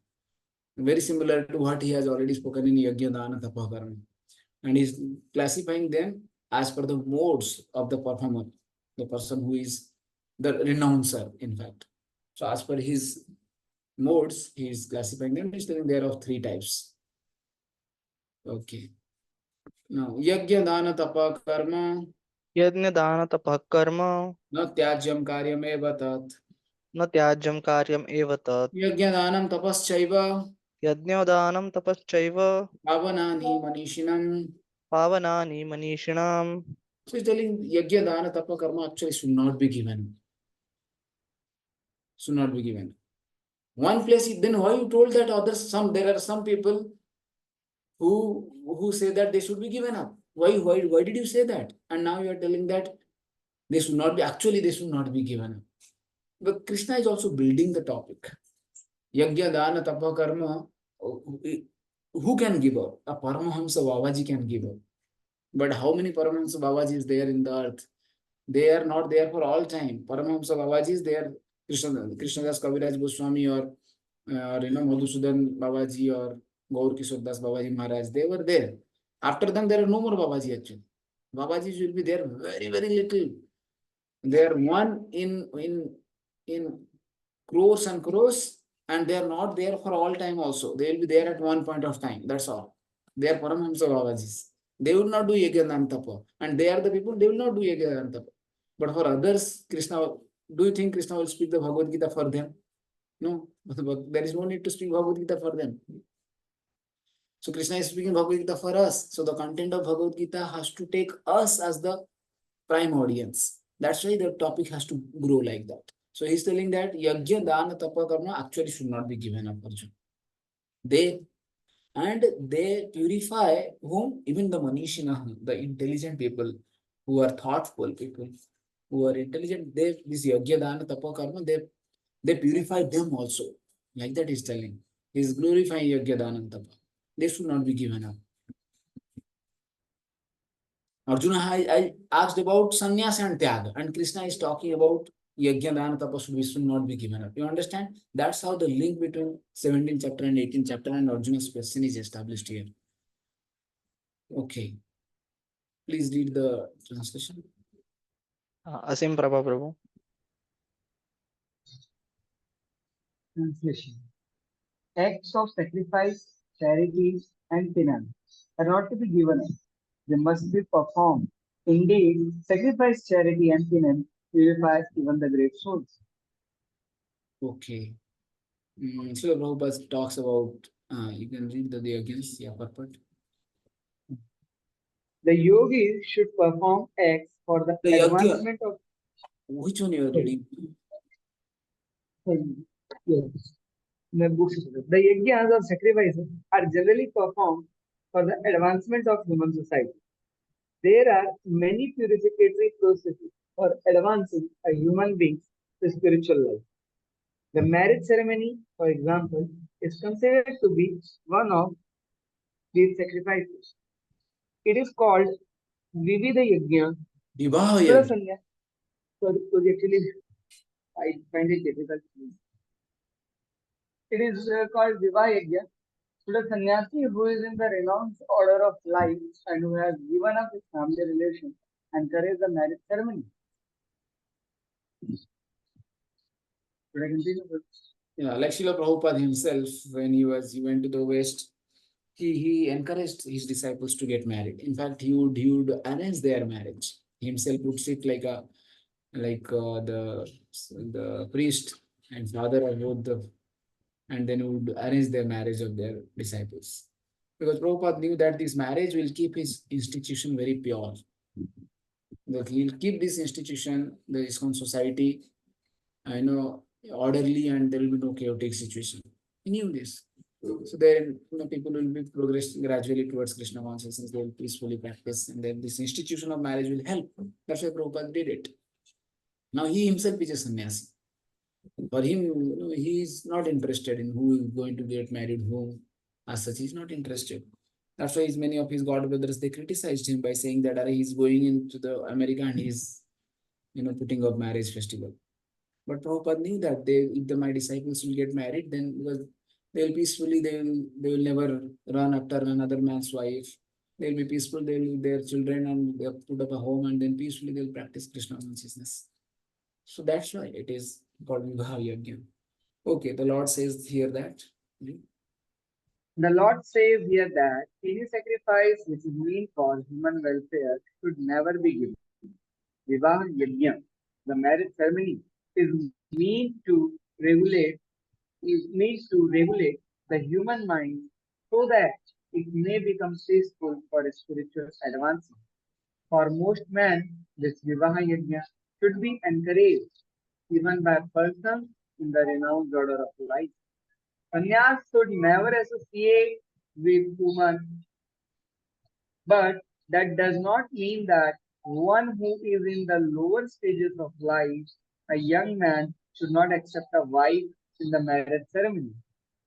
Very similar to what he has already spoken in Yajna, Dana, Tapa, Karma. And he's classifying them as per the modes of the performer, the person who is the renouncer, in fact. So as per his modes, he is classifying them. He's telling there are three types. Okay. Now, Yajna, Dana, Tapa, Karma, यज्ञ दान तपः कर्म na tyajyam karyameva tat. न त्याज्यं कार्यम् एव तत् Yajna, Danam, Tapaschaiva, यज्ञोदानं तपश्चैव Pavanani, Manishinam. पावनानि मनीषिणाम्. So he's telling Yajna, Dana, Tapa, Karma actually should not be given. Should not be given. One place, then why you told that there are some people who say that they should be given up? Why did you say that? And now you are telling that they should not be given up. But Krishna is also building the topic. Yajna, Dana, Tapa, Karma, who can give up? A Paramahamsa Babaji can give up. But how many Paramahamsa Babaji is there in the earth? They are not there for all time. Paramahamsa Babaji is there. Krishnadas Kaviraj Goswami or Madhusudan Babaji or Gaur Kishore Das Babaji Maharaj, they were there. After them, there are no more Babaji actually. Babajis will be there very, very little. They are one in crores and crores, and they are not there for all time also. They will be there at one point of time. That's all. They are Paramahamsa Babajis. They will not do Yajna Tapa. And they are the people, they will not do Yajna Tapa. But for others, Krishna, do you think Krishna will speak the Bhagavad Gita for them? No. There is no need to speak Bhagavad Gita for them. So Krishna is speaking Bhagavad Gita for us. So the content of Bhagavad Gita has to take us as the prime audience. That's why the topic has to grow like that. So he's telling that Yajna, Dana, Tapa, Karma actually should not be given up, Arjuna. They purify whom? Even the Manishina, the intelligent people, who are thoughtful people, who are intelligent, this Yajna, Dana, Tapa, Karma, they purify them also. Like that he's telling. He's glorifying Yajna, Dana, Tapa. They should not be given up. Arjuna, I asked about sannyasa and tyaga, and Krishna is talking about Yajna, Dana, Tapa should not be given up. You understand? That's how the link between 17th chapter and 18th chapter and Arjuna's question is established here. Okay. Please read the translation. Asim Prabha Prabhu. Translation. Acts of sacrifice, charities, and penance are not to be given up. They must be performed. Indeed, sacrifice, charity, and penance purify even the great souls. Okay. So Prabhupada talks about, you can read the against, yeah, purport. The yogis should perform acts for the advancement of. Which one you are reading? Yes. The yajnas or sacrifices are generally performed for the advancement of human society. There are many purificatory processes for advancing a human being to spiritual life. The marriage ceremony, for example, is considered to be one of these sacrifices. It is called Vividha Yajna. Vivaha Yajna. Sorry, actually, I find it difficult. It is called Vivaha Yajna. So the sannyasi who is in the renounced order of life and who has given up his family relation encourage the marriage ceremony. Should I continue? Yeah, like Srila Prabhupada himself, when he went to the West, he encouraged his disciples to get married. In fact, he would arrange their marriage. He himself would sit like the priest and father of both and then would arrange their marriage of their disciples. Because Prabhupada knew that this marriage will keep his institution very pure. That he will keep this institution, the ISKCON society, orderly and there will be no chaotic situation. He knew this. So then people will be progressing gradually towards Krishna consciousness. They will peacefully practice, and then this institution of marriage will help. That's why Prabhupada did it. Now he himself is a sannyasi. For him, he is not interested in who is going to get married, whom. As such, he's not interested. That's why many of his god brothers, they criticized him by saying that he's going into the America and he's putting up marriage festival. But Prabhupada knew that if my disciples will get married, then because they will peacefully, they will never run after another man's wife. They will be peaceful. They will their children and they put up a home and then peacefully they will practice Krishna consciousness. So that's why it is called Vivaha Yajna. Okay, the Lord says here that. The Lord says here that any sacrifice which is meant for human welfare should never be given. Vivaha Yajna, the marriage ceremony, is meant to regulate the human mind so that it may become peaceful for spiritual advancement. For most men, this Vivaha Yajna should be encouraged even by persons in the renounced order of life. Sannyas should never associate with women, but that does not mean that one who is in the lower stages of life, a young man, should not accept a wife in the marriage ceremony.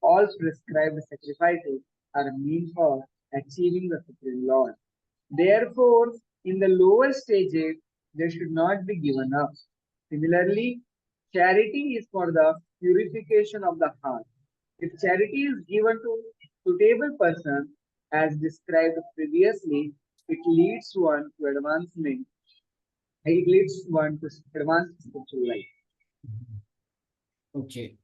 All prescribed sacrifices are meant for achieving the Supreme Lord. Therefore, in the lower stages, they should not be given up. Similarly, charity is for the purification of the heart. If charity is given to suitable person, as described previously, it leads one to advancement. It leads one to advance spiritual life. Okay.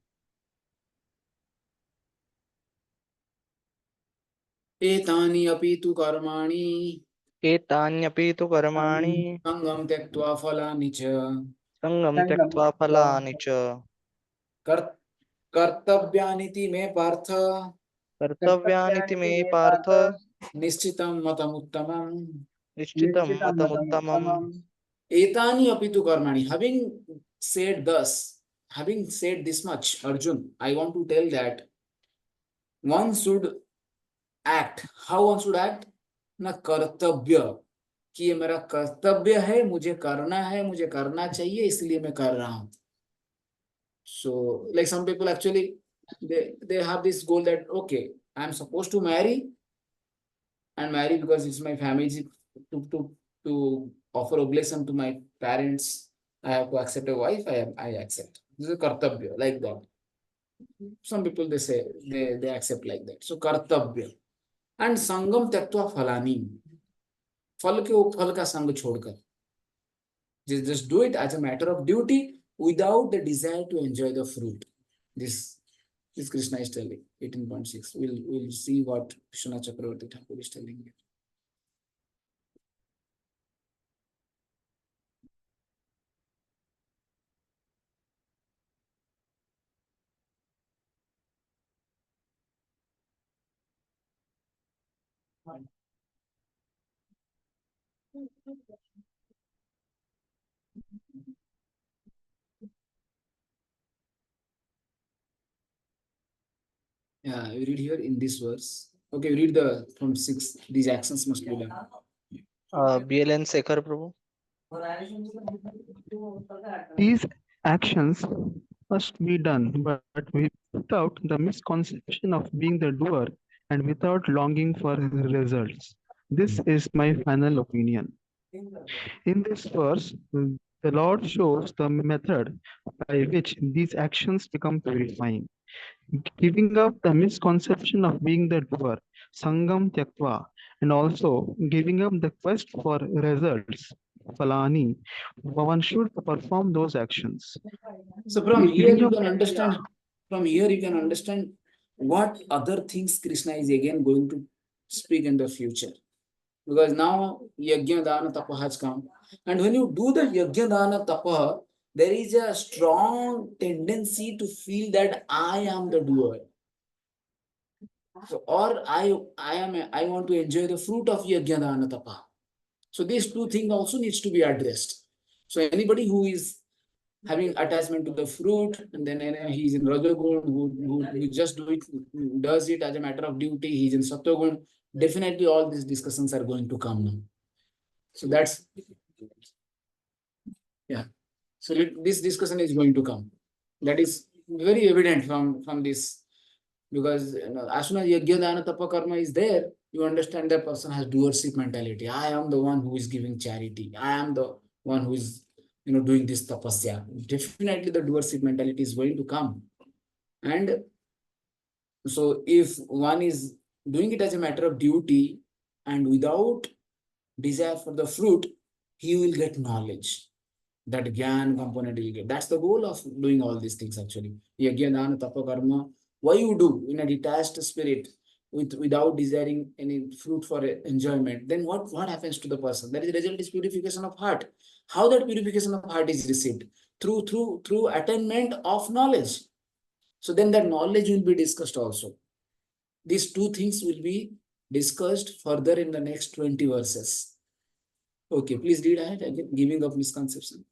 एतानि अपि तु कर्माणि एतान्यपि तु कर्माणि संगं त्यक्त्वा फलानि च सङ्गं त्यक्त्वा फलानि च कर्तव्यानिति मे पार्थ कर्तव्यानिति मे पार्थ निश्चितं मतमुत्तमम् निश्चितं मतमुत्तमम् एतानि अपि तु कर्माणि. Having said this much, Arjun, I want to tell that one should act. How one should act? ना कर्तव्य कि ये मेरा कर्तव्य है, मुझे करना चाहिए, इसलिए मैं कर रहा हूं. So like some people actually they have this goal that okay, I am supposed to marry because it's my family to offer oblation to my parents. I have to accept a wife. I accept. This is a kartabya, like that. Some people they say they accept like that. So kartabya and sangam tyaktva phalani. फल का संग छोड़कर just do it as a matter of duty without the desire to enjoy the fruit. This Krishna is telling 18.6. We'll see what Vishwanath Chakravarti Thakur is telling here. Yeah, we read here in this verse. Okay, we read from 6. These actions must be done. BLN Sekhar Prabhu. These actions must be done, but without the misconception of being the doer and without longing for results. This is my final opinion. In this verse, the Lord shows the method by which these actions become purifying. Giving up the misconception of being the doer, Sangam Tyaktva, and also giving up the quest for results, Falani, one should perform those actions. So from here you can understand. From here you can understand what other things Krishna is again going to speak in the future. Because now Yajna Dana Tapa has come. And when you do the Yajna Dana Tapa, there is a strong tendency to feel that I am the doer. So, or I want to enjoy the fruit of Yajna Dana Tapa. So these two things also needs to be addressed. So anybody who is having attachment to the fruit, and then he's in Rajagun, who just does it as a matter of duty. He's in Satyagun. Definitely, all these discussions are going to come now. So that's yeah. So this discussion is going to come. That is very evident from this, because as soon as Yajna Dana Tapa Karma is there, you understand that person has doership mentality. I am the one who is giving charity. I am the one who is doing this tapasya. Definitely the doership mentality is going to come. And so if one is doing it as a matter of duty and without desire for the fruit, he will get knowledge. That Gyan component will get. That's the goal of doing all these things actually. Yajna, Dana, Tapa, Karma. Why you do in a detached spirit without desiring any fruit for enjoyment, then what happens to the person? That is the result is purification of heart. How that purification of heart is received? Through attainment of knowledge. So then that knowledge will be discussed also. These two things will be discussed further in the next 20 verses. Okay, please read ahead again, giving up misconception.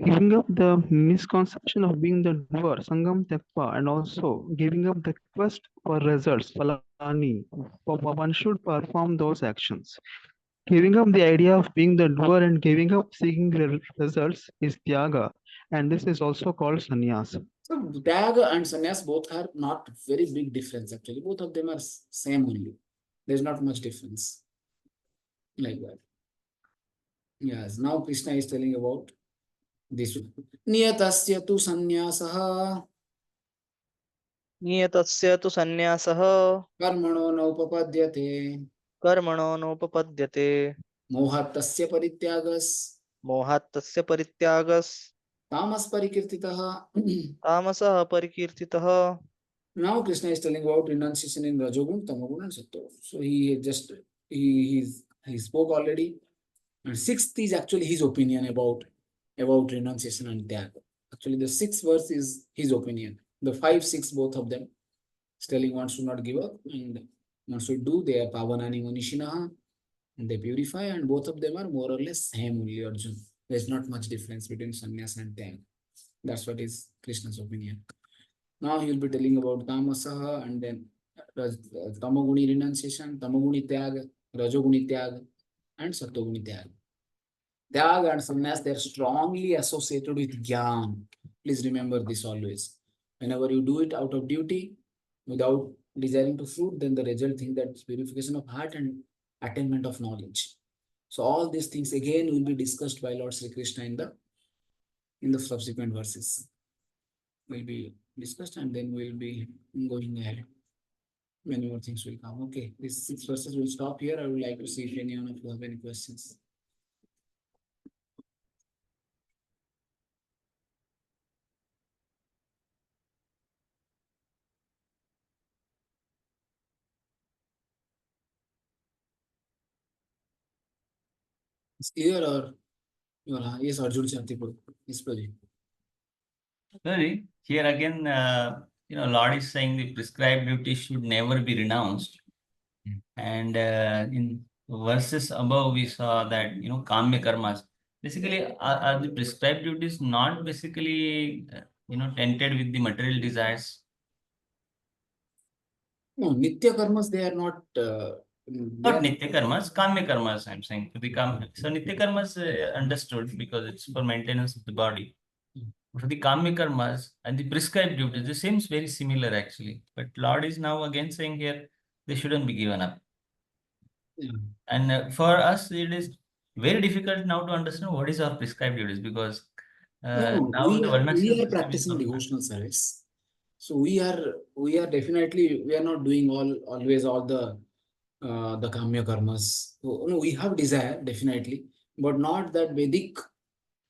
Giving up the misconception of being the doer, Sangam Tekpa, and also giving up the quest for results, Falani, one should perform those actions. Giving up the idea of being the doer and giving up seeking results is Tyaga, and this is also called sannyas. So Tyaga and sannyas both are not very big difference actually. Both of them are same only. There's not much difference. Like that. Yes, now Krishna is telling about this one. Niyatasya tu sannyasah नियतस्य तु सन्न्यासः karmano naupapadyate कर्मणो नोपपद्यते mohat tasya parityagas मोहात् तस्य परित्यागस् tamas parikirtitah. तामसः परिकीर्तितः. Now Krishna is telling about renunciation in Rajogun, Tamagun and Sattvagun. So he spoke already. And sixth is actually his opinion about renunciation and Tyaga. Actually, the sixth verse is his opinion. The 5, 6, both of them, is telling one should not give up and one should do. They are Pavanani Manishinaha and they purify, and both of them are more or less same only, Arjun. There's not much difference between sannyas and Tyaga. That's what is Krishna's opinion. Now he will be telling about Tamasaha and then Tamaguni renunciation, Tamaguni Tyaga, Rajoguni Tyaga, and Sattoguni Tyaga. Tyaga and sannyas, they are strongly associated with Gyan. Please remember this always. Whenever you do it out of duty, without desiring to fruit, then the result thing that is purification of heart and attainment of knowledge. So all these things again will be discussed by Lord Sri Krishna in the subsequent verses. Will be discussed and then we'll be going ahead. Many more things will come. Okay, these 6 verses will stop here. I would like to see if anyone of you have any questions. It's clear or yes, Arjun Shantipur. Yes, Pradeep. Sorry, here again, Lord is saying the prescribed duty should never be renounced. And in verses above, we saw that, kamya karmas. Basically, are the prescribed duties not basically, tainted with the material desires? No, Nitya Karmas, they are not. Not Nitya Karmas, Kamya Karmas, I'm saying. So Nitya Karmas understood because it's for maintenance of the body. For the Kamya Karmas and the prescribed duties, this seems very similar actually. But Lord is now again saying here, they shouldn't be given up. Yeah. And for us, it is very difficult now to understand what is our prescribed duties because No, now the Varnashram we are system is practicing not- devotional service. So we are definitely, we are not doing always all the Kamya Karmas. So, no, we have desire, definitely, but not that Vedic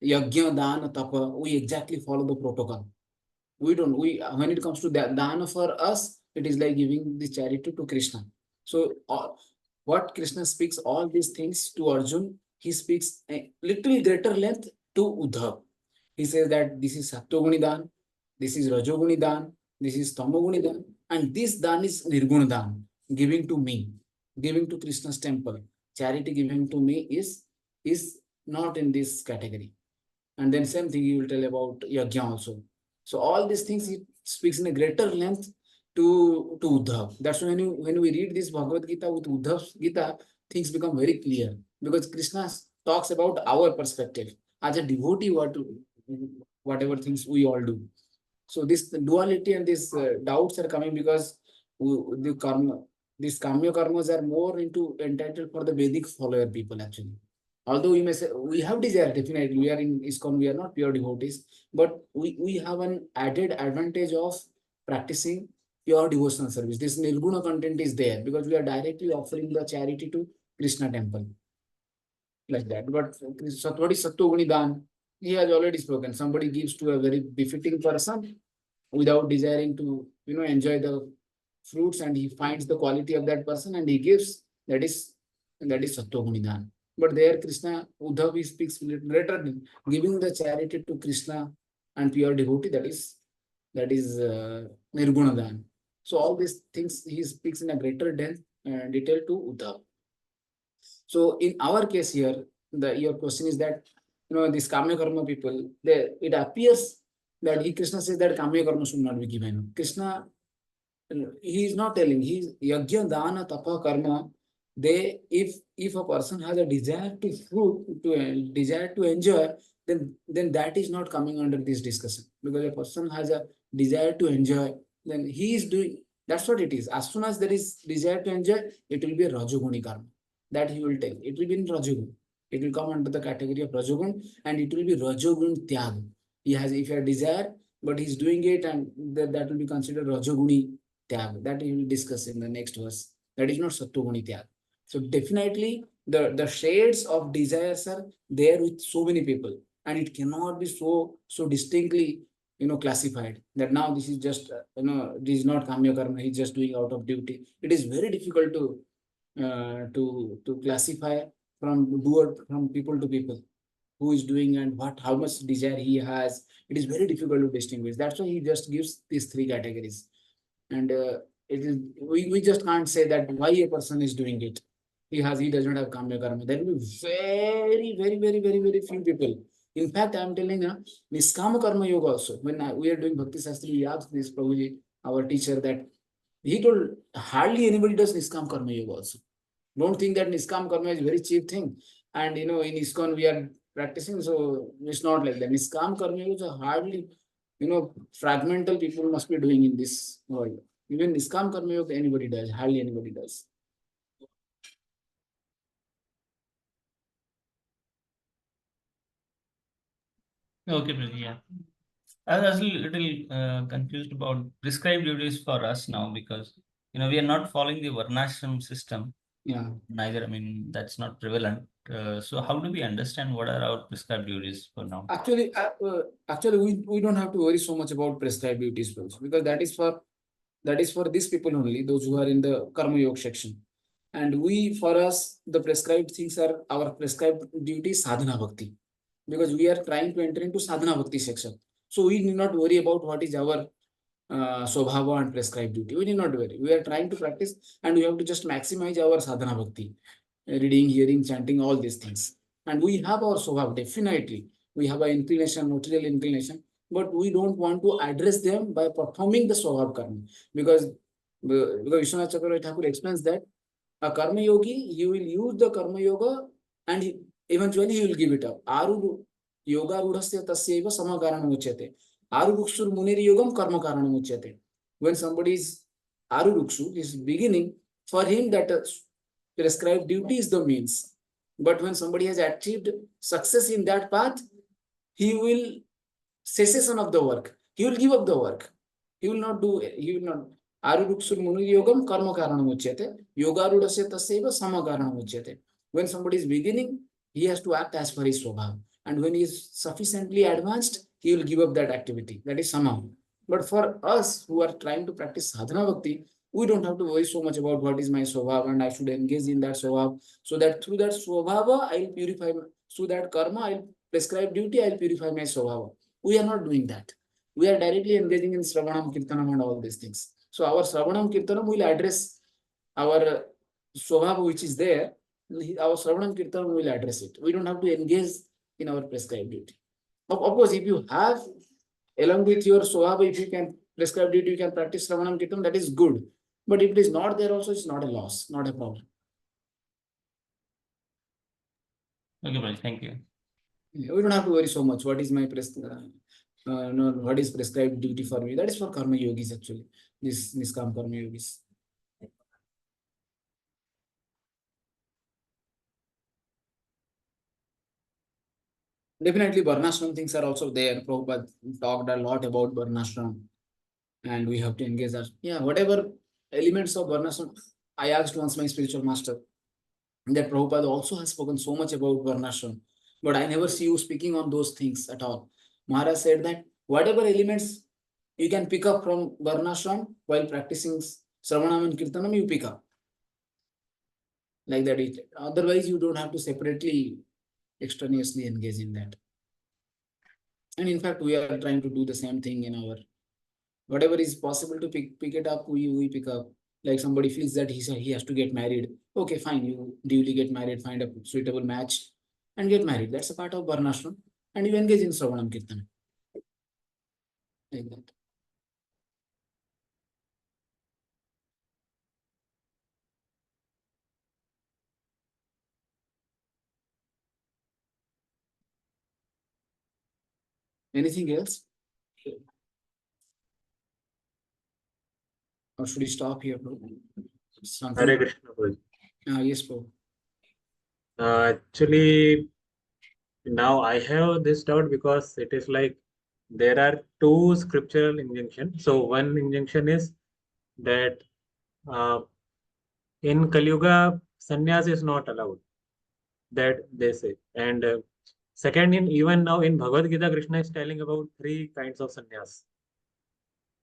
Yajna, Dana, Tapa, we exactly follow the protocol. We don't, when it comes to Dana for us, it is like giving the charity to Krishna. So what Krishna speaks all these things to Arjun, he speaks a little greater length to Uddhav. He says that this is Sattoguni Dan, this is Rajoguni Dan, this is Tamoguni Dan, and this Dan is Nirguna Dan, giving to me, giving to Krishna's temple. Charity giving to me is not in this category. And then same thing he will tell about yajna also. So all these things he speaks in a greater length to Uddhav. That's when we read this Bhagavad Gita with Uddhav's Gita, things become very clear because Krishna talks about our perspective as a devotee. Whatever things we all do. So this duality and these doubts are coming because the karma, these kamya karmas are more into entitled for the Vedic follower people actually. Although we may say we have desire, definitely we are in ISKCON, we are not pure devotees, but we have an added advantage of practicing pure devotional service. This nirguna content is there because we are directly offering the charity to Krishna temple like that. But what is Sattva Dan? He has already spoken. Somebody gives to a very befitting person without desiring to enjoy the fruits, and he finds the quality of that person and he gives. That is Sattva Dan. But there Krishna, Uddhav, he speaks greater than giving the charity to Krishna and pure devotee. That is Nirguna Dan. So all these things he speaks in a greater detail to Uddhav. So in our case here, your question is that these Kamya Karma people, it appears that Krishna says that Kamya Karma should not be given. Krishna, he is not telling. He's Yajna, Dana, Tapa, Karma. If a person has a desire to fruit, desire to enjoy, then that is not coming under this discussion. Because a person has a desire to enjoy, then he is doing. That's what it is. As soon as there is desire to enjoy, it will be a Rajoguni Karma. That he will take. It will be in Rajogun. It will come under the category of Rajogun, and it will be Rajogun Tyag. If he has desire, but he's doing it, and that will be considered Rajoguni Tyag. That he will discuss in the next verse. That is not Sattoguni Tyag. So definitely the shades of desires are there with so many people, and it cannot be so distinctly classified that now this is just this is not Kamya Karma. He's just doing out of duty. It is very difficult to classify from people to people who is doing and how much desire he has. It is very difficult to distinguish. That's why he just gives these three categories, and we just can't say that why a person is doing it. He does not have Kamya Karma. There will be very, very, very, very, very few people. In fact, I am telling you, Niskama Karma Yoga also. When we are doing Bhakti Shastri, we asked this Prabhuji, our teacher, that he told hardly anybody does Niskam Karma Yoga also. Don't think that Niskam Karma is a very cheap thing. And in ISKCON we are practicing, so it's not like that. Niskam Karma Yoga is hardly, fragmental people must be doing in this world. Even Niskam Karma Yoga anybody does, hardly anybody does. Okay, Priti, yeah. I was a little confused about prescribed duties for us now because we are not following the Varnashram system. Yeah. Neither, I mean, that's not prevalent. So how do we understand what are our prescribed duties for now? Actually, we don't have to worry so much about prescribed duties because that is for these people only, those who are in the Karma Yoga section. And for us, the prescribed things are our prescribed duty sadhana bhakti, because we are trying to enter into sadhana bhakti section. So we need not worry about what is our Swabhava and prescribed duty. We need not worry. We are trying to practice, and we have to just maximize our sadhana bhakti, reading, hearing, chanting, all these things. And we have our Swabhava, definitely. We have an inclination, material inclination, but we don't want to address them by performing the Swabhava karma. Because Vishwanath Chakravarti Thakur explains that a karma yogi, he will use the karma yoga and eventually he will give it up. Aru yoga rudhasya tasyaiva samakaranam uchyate. Aruruksur munir yogam karma karanam uchyate. When somebody is Aruruksu, is beginning, for him that prescribed duty is the means. But when somebody has achieved success in that path, he will cessation of the work. He will give up the work. He will not. Aruruksur munir yogam karma karanam uchyate. Yoga rudhasya tasyaiva samakaranam uchyate. When somebody is beginning, he has to act as per his swabhava. And when he is sufficiently advanced, he will give up that activity. That is samam. But for us who are trying to practice sadhana bhakti, we don't have to worry so much about what is my swabhava and I should engage in that swabhava. So that through that swabhava, I will purify, through that karma, I will prescribe duty, I will purify my swabhava. We are not doing that. We are directly engaging in Sravanam, Kirtanam and all these things. So our Sravanam, Kirtanam will address our swabhava which is there. Our Sravanam, Kirtanam will address it. We don't have to engage in our prescribed duty. Of course, if you have, along with your Swabha, if you can prescribe it, you can practice Shravanam Kirtan, that is good. But if it is not there also, it's not a loss, not a problem. Okay, Prabhuji, thank you. We don't have to worry so much. What is my no, what is prescribed duty for me? That is for karma yogis actually. This Niskam karma yogis. Definitely, Varnashram things are also there. Prabhupada talked a lot about Varnashram, and we have to engage us. Yeah, whatever elements of Varnashram. I asked once my spiritual master that Prabhupada also has spoken so much about Varnashram, but I never see you speaking on those things at all. Maharaj said that whatever elements you can pick up from Varnashram while practicing Sravanam and Kirtanam, you pick up. Like that, otherwise you don't have to separately, extraneously engage in that. And in fact, we are trying to do the same thing in our, whatever is possible to pick it up, we pick up. Like somebody feels that he has to get married. Okay, fine, you duly get married, find a suitable match and get married. That's a part of Varnashram. And you engage in Sravanam Kirtan. Like that. Anything else? Or should we stop here, bro? Something. Hare Krishna, Prabhuji. Yes, bro. Actually, now I have this doubt because it is like there are two scriptural injunctions. So one injunction is that in Kali Yuga, sannyas is not allowed. That they say. And second, even now in Bhagavad Gita, Krishna is telling about three kinds of sannyas.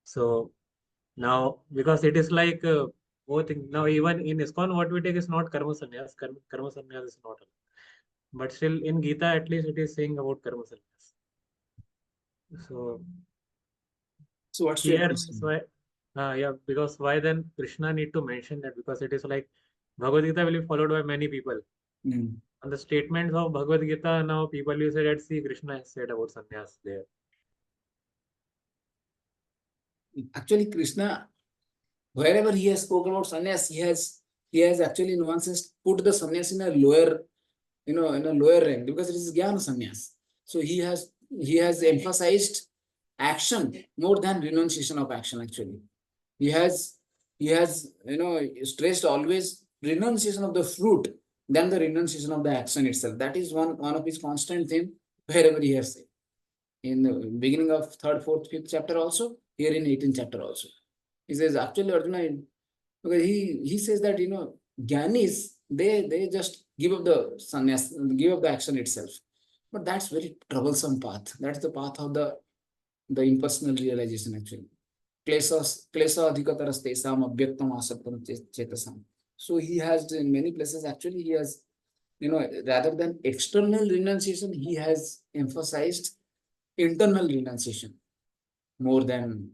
So now, because it is like both now, even in ISKCON, what we take is not karma sannyas. Karma sannyas is not allowed. But still, in Gita, at least it is saying about karma sannyas. So what's your here, question? why? Yeah, because why then Krishna need to mention that? Because it is like Bhagavad Gita will be followed by many people. Mm. On the statements of Bhagavad Gita, now people will say that see Krishna has said about sannyas there. Actually, Krishna, wherever he has spoken about sannyas, he has actually in one sense put the sannyas in a lower, in a lower rank because it is jnana sannyas. So he has emphasized action more than renunciation of action. Actually, he has stressed always renunciation of the fruit than the renunciation of the action itself. That is one of his constant theme wherever he has said. In the beginning of 3rd, 4th, 5th chapter also, here in 18th chapter also. He says, actually, Arjuna, because he says that, Gyanis, they just give up the sannyas, give up the action itself. But that's very troublesome path. That's the path of the impersonal realization, actually. Klesa adhikataras tesam abhyaktam asaptam chetasam. So he has, in many places, actually, he has, rather than external renunciation, he has emphasized internal renunciation more than.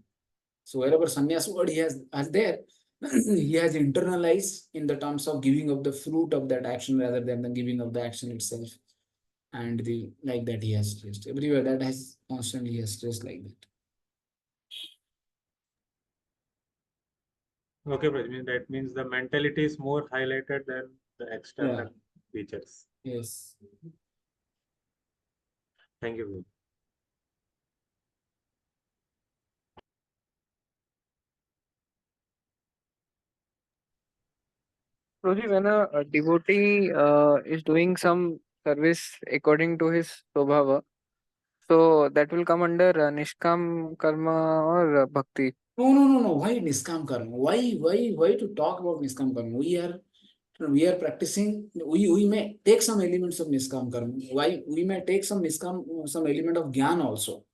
So wherever sannyas word he has there, he has internalized in the terms of giving up the fruit of that action rather than the giving of the action itself. And the like that he has stressed. Everywhere that has constantly he has stressed like that. Okay, Prajmi, that means the mentality is more highlighted than the external features. Yes. Thank you. Prabhuji, when a devotee is doing some service according to his Swabhava, so that will come under Nishkam Karma or Bhakti. No. Why Niskam Karma? Why to talk about Niskam Karma? We are practicing, we may take some elements of Niskam Karma. Why? We may take some element of Gyan also.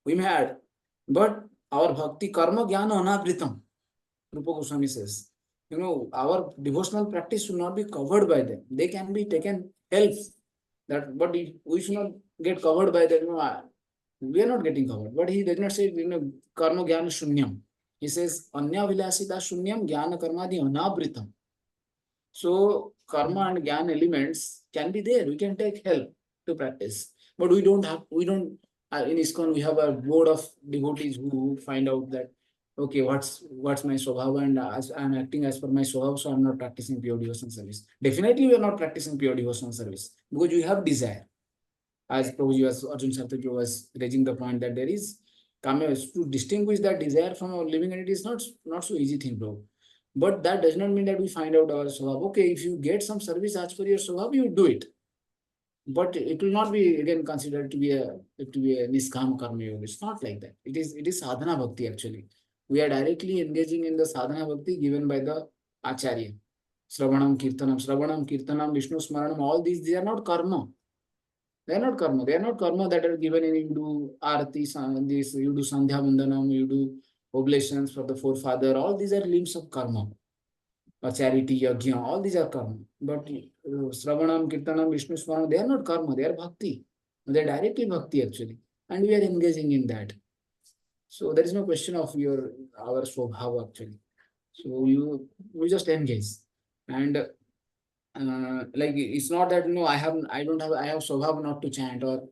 We may add. But our Bhakti Karma Jnana Anavritam, Rupa Goswami says. Our devotional practice should not be covered by them. They can be taken help. But we should not get covered by them. We are not getting covered. But he does not say, Karma Jnana Shunyam. He says, Anya Vilasita Shunyam Jnana Karmadi Anavritam. So, karma and jnana elements can be there. We can take help to practice. But we don't in ISKCON we have a board of devotees who find out that okay, what's my swabhava, and as I'm acting as per my swabhava, so I'm not practicing pure devotional service. Definitely, we are not practicing pure devotional service because you have desire. As Prabhuji was, Arjun Shastri was raising the point that there is to distinguish that desire from our living, and it is not so easy thing, bro. But that does not mean that we find out our swabhava. Okay, if you get some service as per your swabhava, you do it. But it will not be again considered to be a niskam karma yoga. It's not like that. It is sadhana bhakti actually. We are directly engaging in the sadhana bhakti given by the acharya. Sravanam Kirtanam, Vishnu Smaranam, all these are not karma. They are not karma. They are not karma that are given in you do arati, this you do sandhya vandanam, you do oblations for the forefather. All these are limbs of karma. Charity, yajna, all these are karma. But Sravanam, Kirtanam, Vishnu Smaranam, they are not karma, they are bhakti. They are directly bhakti actually. And we are engaging in that. So there is no question of our swabhava actually. So we just engage. And like it's not that I have swabhava not to chant, or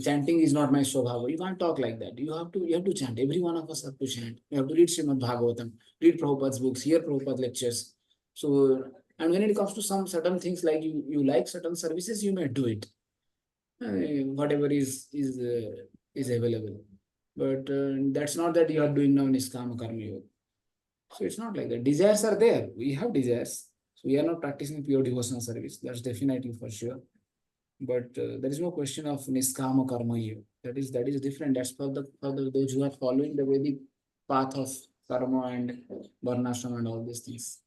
chanting is not my swabhava. You can't talk like that. You have to chant. Every one of us have to chant. You have to read Srimad Bhagavatam, read Prabhupada's books, hear Prabhupada lectures. So, and when it comes to some certain things, like you like certain services, you may do it. Whatever is available. But that's not that you are doing now Niskama Karma Yoga. So it's not like that. Desires are there. We have desires. So we are not practicing pure devotional service. That's definitely for sure. But there is no question of niskama karma here. That is different. That's for those who are following the Vedic path of karma and varnashram and all these things.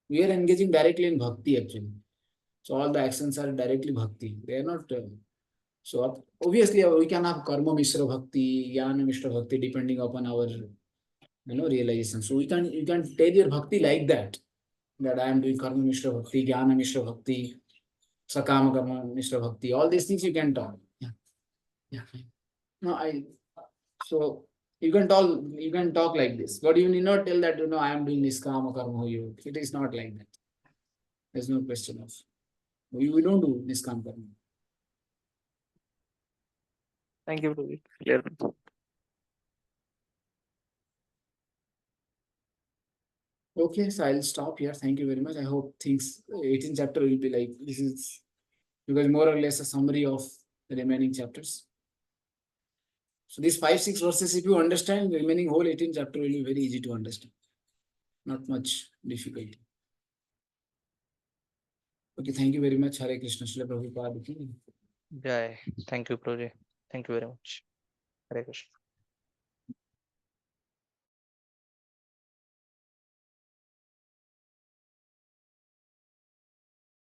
We are engaging directly in bhakti actually. So all the actions are directly bhakti. They are not. So obviously we can have karma mishra bhakti, jnana mishra bhakti depending upon our realization. So you can tell your bhakti like that I am doing karma mishra bhakti, jnana mishra bhakti, sakama karma mishra bhakti. All these things you can talk. Yeah. No, so you can talk like this, but you need not tell that I am doing niskama karma yoga. It is not like that. There's no question of we don't do niskama karma. Thank you, Prabhuji. Clear. Okay, so I'll stop here. Thank you very much. I hope things 18th chapter will be like this is because more or less a summary of the remaining chapters. So these 5-6 verses, if you understand, the remaining whole 18th chapter will be very easy to understand. Not much difficulty. Okay, thank you very much. Hare Krishna. Srila Prabhupada ki. Jai. Thank you, Prabhuji. Thank you very much. Hare Krishna.